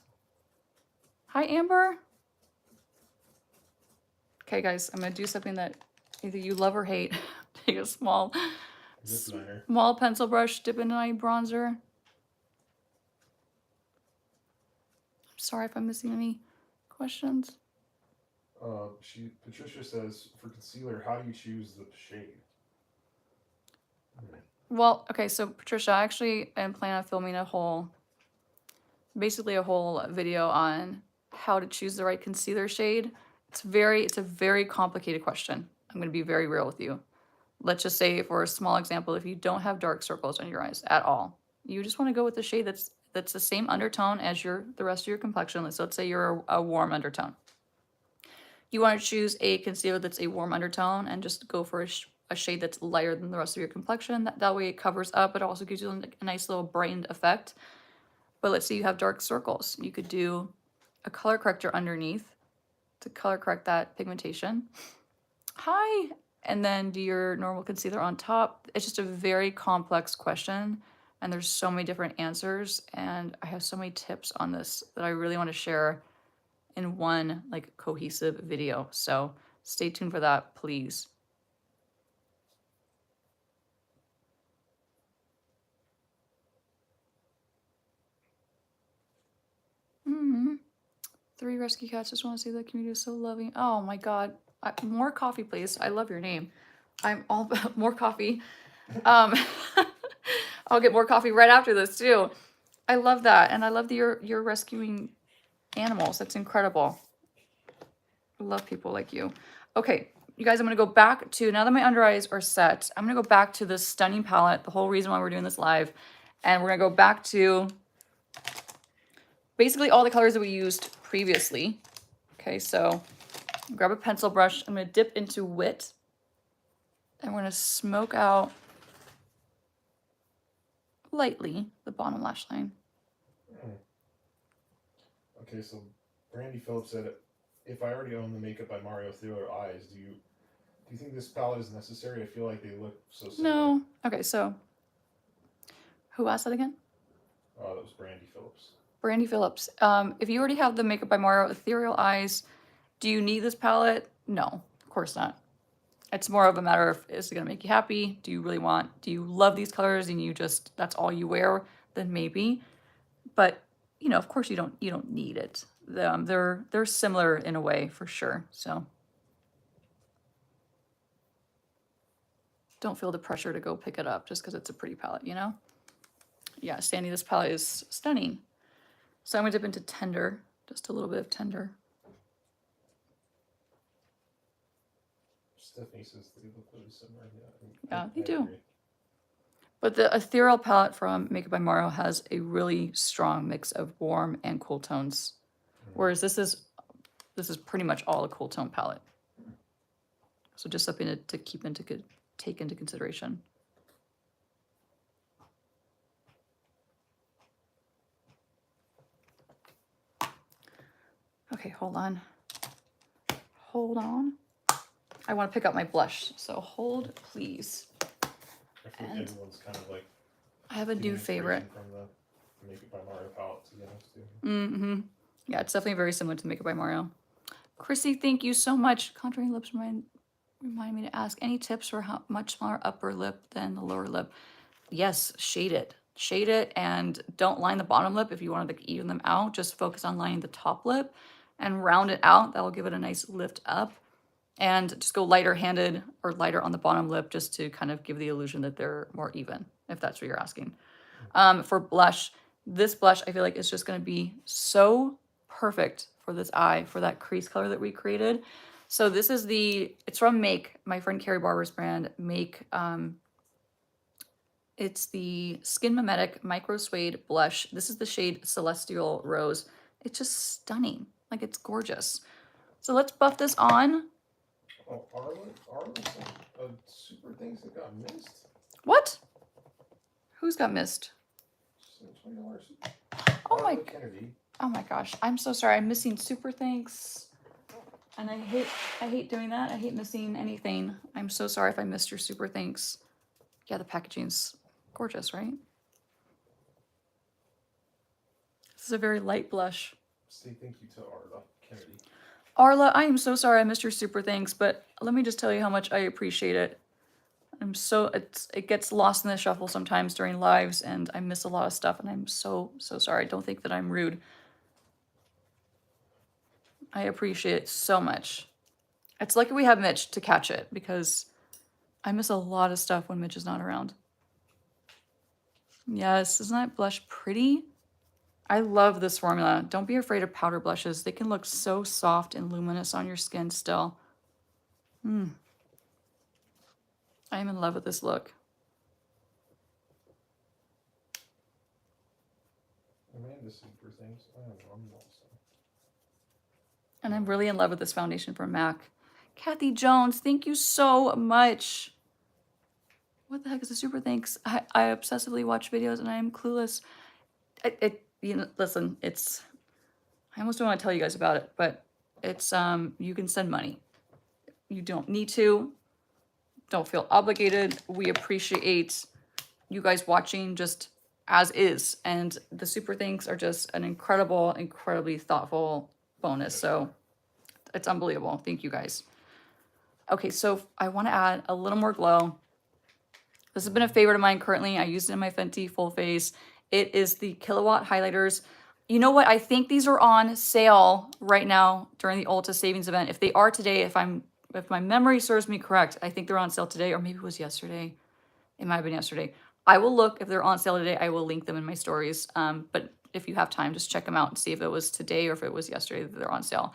Hi, Amber. Okay, guys, I'm gonna do something that either you love or hate. Take a small pencil brush, dip into my bronzer. I'm sorry if I'm missing any questions. Patricia says, for concealer, how do you choose the shade? Well, okay, so Patricia, I actually am planning on filming a whole video on how to choose the right concealer shade. It's a very complicated question. I'm going to be very real with you. Let's just say, for a small example, if you don't have dark circles on your eyes at all, you just want to go with the shade that's the same undertone as the rest of your complexion. So let's say you're a warm undertone. You want to choose a concealer that's a warm undertone and just go for a shade that's lighter than the rest of your complexion. That way it covers up. It also gives you a nice little brightened effect. But let's say you have dark circles. You could do a color corrector underneath to color correct that pigmentation. Hi! And then do your normal concealer on top. It's just a very complex question, and there's so many different answers, and I have so many tips on this that I really want to share in one like cohesive video. So stay tuned for that, please. Mm-hmm. 3 rescue cats. Just want to say the community is so loving. Oh my god. More coffee, please. I love your name. I'm all about more coffee. I'll get more coffee right after this too. I love that, and I love that you're rescuing animals. That's incredible. I love people like you. Okay, you guys, I'm gonna go back to, now that my under eyes are set, I'm gonna go back to this stunning palette, the whole reason why we're doing this live, and we're gonna go back to basically all the colors that we used previously. Okay, so grab a pencil brush. I'm gonna dip into Wit, and we're gonna smoke out lightly the bottom lash line. Okay, so Brandy Phillips said, if I already own the Makeup by Mario Ethereal Eyes, do you think this palette is necessary? I feel like they look so similar. No. Okay, so who asked that again? Oh, that was Brandy Phillips. Brandy Phillips. If you already have the Makeup by Mario Ethereal Eyes, do you need this palette? No, of course not. It's more of a matter of, is it gonna make you happy? Do you love these colors and that's all you wear? Then maybe. But, of course you don't need it. They're similar in a way for sure, so. Don't feel the pressure to go pick it up just because it's a pretty palette, Yeah, Sandy, this palette is stunning. So I'm gonna dip into Tender, just a little bit of Tender. Stephanie says they look really similar. Yeah, they do. Agree. But the Ethereal palette from Makeup by Mario has a really strong mix of warm and cool tones, whereas this is pretty much all a cool tone palette. So just something to take into consideration. Okay, hold on. I want to pick up my blush, so hold, please. I think everyone's kind of like. I have a new favorite. From the Makeup by Mario palette, to be honest, too. Mm-hmm. Yeah, it's definitely very similar to Makeup by Mario. Chrissy, thank you so much. Contouring lips remind me to ask any tips for how much smaller upper lip than the lower lip. Yes, shade it, and don't line the bottom lip if you want to even them out. Just focus on lining the top lip and round it out. That will give it a nice lift up. And just go lighter handed or lighter on the bottom lip just to kind of give the illusion that they're more even, if that's what you're asking. For blush, this blush I feel like is just going to be so perfect for this eye, for that crease color that we created. So this is it's from Make, my friend Carrie Barber's brand, Make. It's the Skin Mimetic Micro Suede Blush. This is the shade Celestial Rose. It's just stunning. Like, it's gorgeous. So let's buff this on. Oh, Arlen super things that got missed. What? Who's got missed? $20. Oh my gosh. I'm so sorry. I'm missing super thanks. And I hate doing that. I hate missing anything. I'm so sorry if I missed your super thanks. Yeah, the packaging's gorgeous, right? This is a very light blush. Say thank you to Arla Kennedy. Arla, I am so sorry I missed your super thanks, but let me just tell you how much I appreciate it. It gets lost in the shuffle sometimes during lives, and I miss a lot of stuff, and I'm so sorry. Don't think that I'm rude. I appreciate it so much. It's lucky we have Mitch to catch it, because I miss a lot of stuff when Mitch is not around. Yes, isn't that blush pretty? I love this formula. Don't be afraid of powder blushes. They can look so soft and luminous on your skin still. I am in love with this look. Amanda super things. I don't know. I'm lost. And I'm really in love with this foundation from MAC. Kathy Jones, thank you so much. What the heck is a super thanks? I obsessively watch videos and I am clueless. Listen, it's, I almost don't want to tell you guys about it, but it's, you can send money. You don't need to. Don't feel obligated. We appreciate you guys watching just as is. And the super thanks are just an incredibly thoughtful bonus. So it's unbelievable. Thank you guys. Okay, so I want to add a little more glow. This has been a favorite of mine currently. I used it in my Fenty Full Face. It is the Kilowatt Highlighters. You know what? I think these are on sale right now during the Ulta Savings event. If they are today, if my memory serves me correct, I think they're on sale today, or maybe it was yesterday. It might have been yesterday. I will look. If they're on sale today, I will link them in my stories. But if you have time, just check them out and see if it was today or if it was yesterday that they're on sale.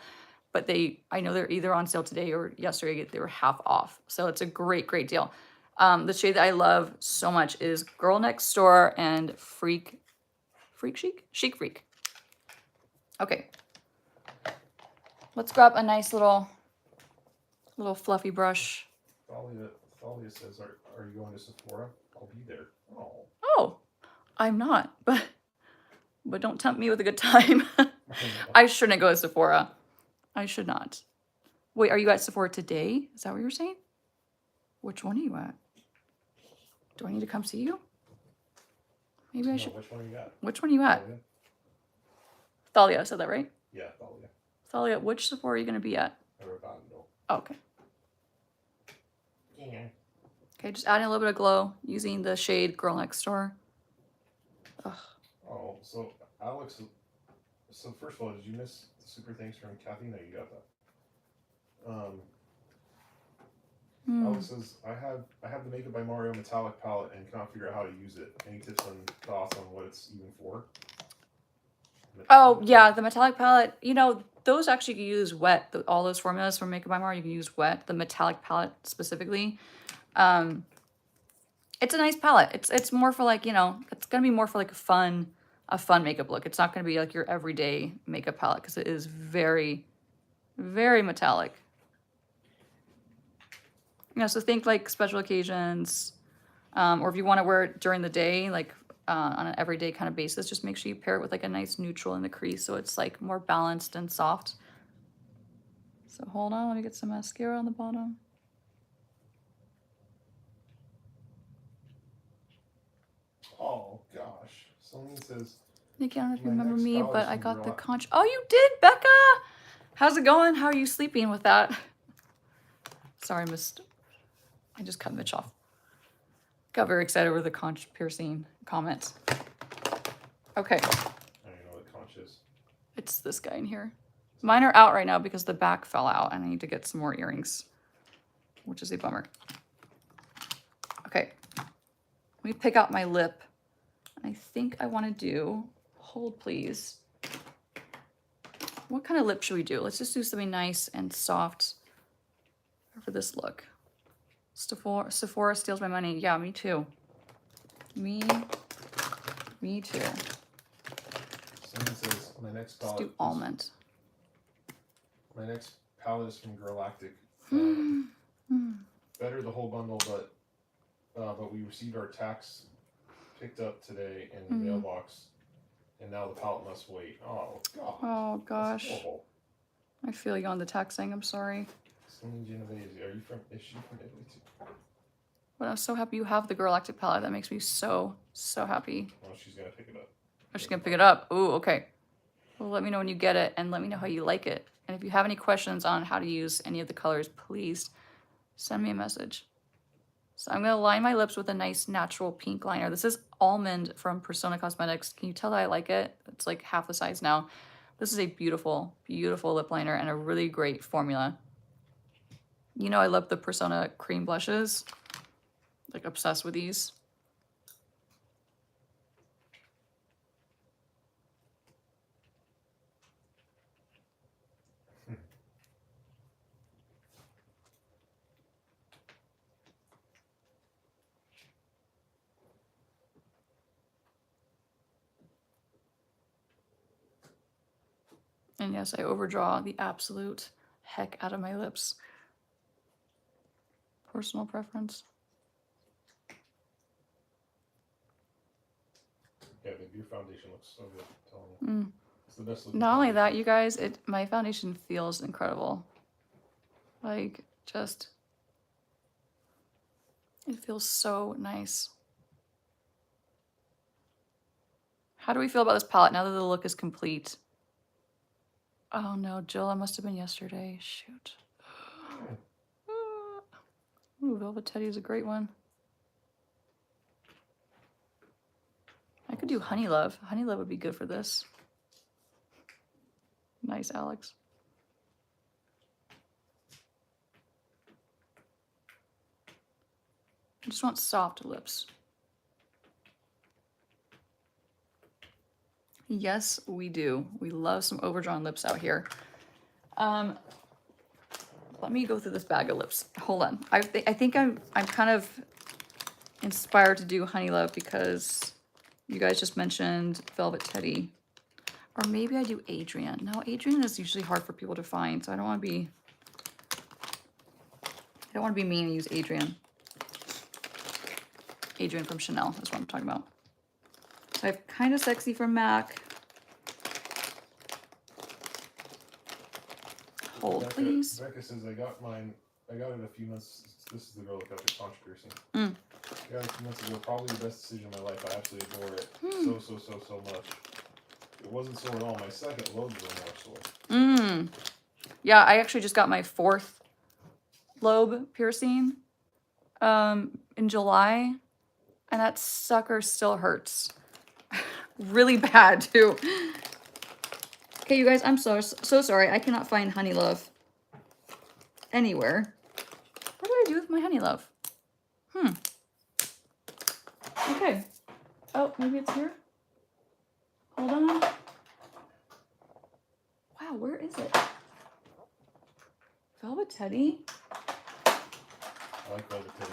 But I know they're either on sale today or yesterday. They were half off. So it's a great, great deal. The shade that I love so much is Girl Next Door and Chic Freak. Okay. Let's grab a nice little fluffy brush. Thalia says, are you going to Sephora? I'll be there. Oh, I'm not, but don't tempt me with a good time. I shouldn't go to Sephora. I should not. Wait, are you at Sephora today? Is that what you're saying? Which one are you at? Do I need to come see you? Maybe I should. Which one you got? Which one are you at? Thalia, said that right? Yeah, Thalia. Thalia, which Sephora are you going to be at? Oh, okay. Yeah. Okay, just adding a little bit of glow using the shade Girl Next Door. Ugh. Oh, so Alex, so first of all, did you miss the super thanks from Kathy? No, you got that. Alex says, I have the Makeup by Mario metallic palette and cannot figure out how to use it. Any tips and thoughts on what it's even for? Oh, yeah, the metallic palette. You know, those actually you can use wet. All those formulas from Makeup by Mario, you can use wet. The metallic palette specifically. It's a nice palette. It's more for like, you know, it's going to be more for like a fun makeup look. It's not going to be like your everyday makeup palette because it is very, very metallic. You know, so think like special occasions, or if you want to wear it during the day, like on an everyday kind of basis, just make sure you pair it with like a nice neutral in the crease so it's like more balanced and soft. So hold on, let me get some mascara on the bottom. Oh gosh, Celine says, Nikki, I don't know if you remember me, but I got the conch. Oh, you did, Becca! How's it going? How are you sleeping with that? Sorry, I just cut Mitch off. Got very excited with the conch piercing comment. Okay. I don't even know what conch is. It's this guy in here. Mine are out right now because the back fell out and I need to get some more earrings, which is a bummer. Okay. Let me pick out my lip. I think I want to do, hold please. What kind of lip should we do? Let's just do something nice and soft for this look. Sephora steals my money. Yeah, me too. Me too. Someone says, my next palette. Let's do almond. My next palette is from Galactic. Better the whole bundle, but we received our tax picked up today in the mailbox, and now the palette must wait. Oh god. Oh gosh. I feel you on the taxing. I'm sorry. Genovese, is she from Italy too? But I'm so happy you have the Galactic palette. That makes me so happy. Well, she's gonna pick it up. Oh, she's gonna pick it up. Ooh, okay. Well, let me know when you get it, and let me know how you like it. And if you have any questions on how to use any of the colors, please send me a message. So I'm gonna line my lips with a nice natural pink liner. This is Almond from Persona Cosmetics. Can you tell that I like it? It's like half the size now. This is a beautiful, beautiful lip liner and a really great formula. You know I love the Persona cream blushes. Like obsessed with these. And yes, I overdraw the absolute heck out of my lips. Personal preference. Yeah, babe, your foundation looks so good. I'm telling you. It's the best looking Not only that, foundation. you guys, my foundation feels incredible. Like, just, it feels so nice. How do we feel about this palette now that the look is complete? Oh no, Jill, that must have been yesterday. Shoot. Ooh, Velvet Teddy is a great one. I could do Honey Love. Honey Love would be good for this. Nice, Alex. I just want soft lips. Yes, we do. We love some overdrawn lips out here. Let me go through this bag of lips. Hold on. I think I'm kind of inspired to do Honey Love because you guys just mentioned Velvet Teddy. Or maybe I do Adrian. Now, Adrian is usually hard for people to find, so I don't want to be mean and use Adrian. Adrian from Chanel is what I'm talking about. I have Kind of Sexy from MAC. Hold, Becca, please. Becca says, I got it a few months. This is the girl that got the conch piercing. I got it a few months ago. Probably the best decision of my life. I absolutely adore it. So much. It wasn't sore at all. My second lobes were more sore. Yeah, I actually just got my 4th lobe piercing in July, and that sucker still hurts. Really bad, too. Okay, you guys, I'm so sorry. I cannot find Honey Love anywhere. What do I do with my Honey Love? Okay. Oh, maybe it's here? Hold on. Wow, where is it? Velvet Teddy? I like Velvet Teddy.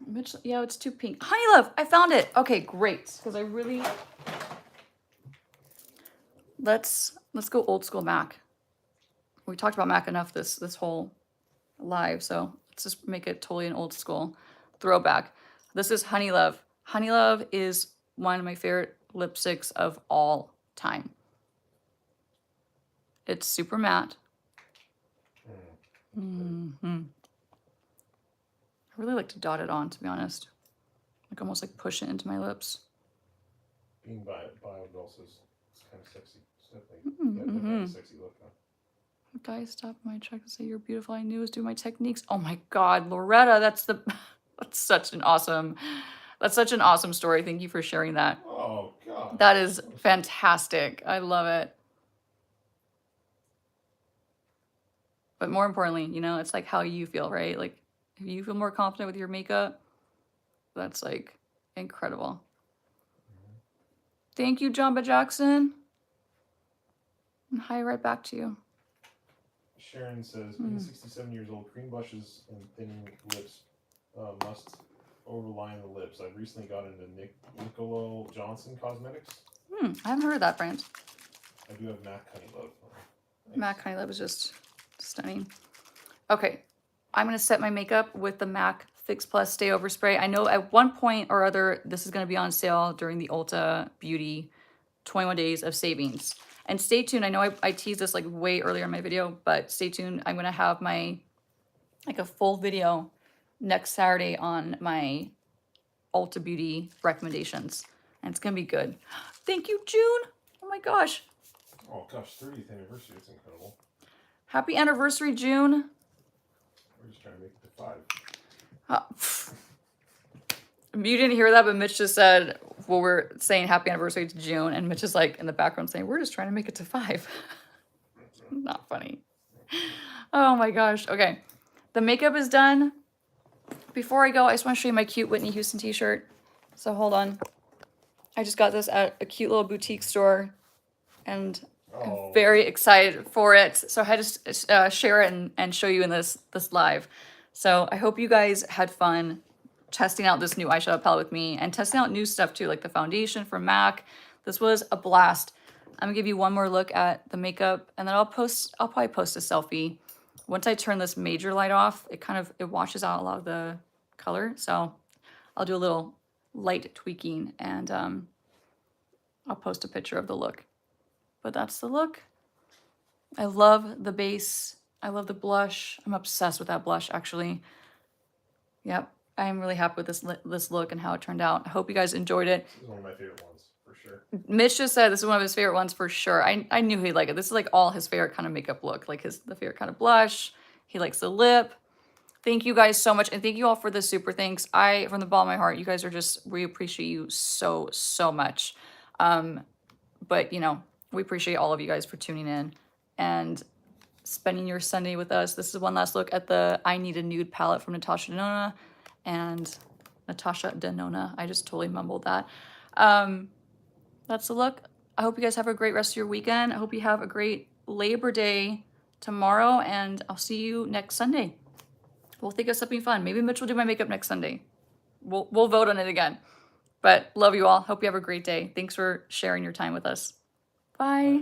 Mitch, yeah, it's too pink. Honey Love, I found it. Okay, great. Because I really... Let's go old school MAC. We talked about MAC enough this whole live, so let's just make it totally an old school throwback. This is Honey Love. Honey Love is one of my favorite lipsticks of all time. It's super matte. I really like to dot it on, to be honest. Like almost like push it into my lips. Being bio-adults is kind of sexy. It's definitely kind of sexy look. Huh? Guys, stop my check to say you're beautiful. I knew it was due my techniques. Oh my God, Loretta, that's such an awesome story. Thank you for sharing that. Oh God. That is fantastic. I love it. But more importantly, you know, it's like how you feel, right? Like if you feel more confident with your makeup, that's like incredible. Thank you, Jamba Jackson. And hi, right back to you. Sharon says, being 67 years old, cream blushes and thinning lips must overline the lips. I've recently got into Nicolo Johnson Cosmetics. I haven't heard of that brand. I do have MAC Honey Love. Nice. MAC Honey Love is just stunning. Okay, I'm going to set my makeup with the MAC Fix Plus Stay Over Spray. I know at one point or other, this is going to be on sale during the Ulta Beauty 21 Days of Savings. And stay tuned. I know I teased this like way earlier in my video, but stay tuned. I'm going to have my, like a full video next Saturday on my Ulta Beauty recommendations. And it's going to be good. Thank you, June. Oh my gosh. Oh gosh, 30th anniversary. It's incredible. Happy anniversary, June. We're just trying to make it to 5. You didn't hear that, but Mitch just said, well, we're saying happy anniversary to June. And Mitch is like in the background saying, we're just trying to make it to 5. Not funny. Oh my gosh. Okay. The makeup is done. Before I go, I just want to show you my cute Whitney Houston t-shirt. So hold on. I just got this at a cute little boutique store. And I'm very excited for it. So I had to share it and show you in this live. So I hope you guys had fun testing out this new eyeshadow palette with me and testing out new stuff too, like the foundation from MAC. This was a blast. I'm gonna give you one more look at the makeup, and then I'll probably post a selfie. Once I turn this major light off, it washes out a lot of the color. So I'll do a little light tweaking, and I'll post a picture of the look. But that's the look. I love the base. I love the blush. I'm obsessed with that blush, actually. Yep. I'm really happy with this look and how it turned out. I hope you guys enjoyed it. This is one of my favorite ones, for sure. Mitch just said this is one of his favorite ones for sure. I knew he'd like it. This is like all his favorite kind of makeup look. Like the favorite kind of blush. He likes the lip. Thank you guys so much. And thank you all for the super thanks. From the bottom of my heart, you guys are we appreciate you so, so much. But, you know, we appreciate all of you guys for tuning in and spending your Sunday with us. This is one last look at the I Need a Nude palette from Natasha Denona and Natasha Denona. I just totally mumbled that. That's the look. I hope you guys have a great rest of your weekend. I hope you have a great Labor Day tomorrow, and I'll see you next Sunday. We'll think of something fun. Maybe Mitch will do my makeup next Sunday. We'll vote on it again. But love you all. Hope you have a great day. Thanks for sharing your time with us. Bye.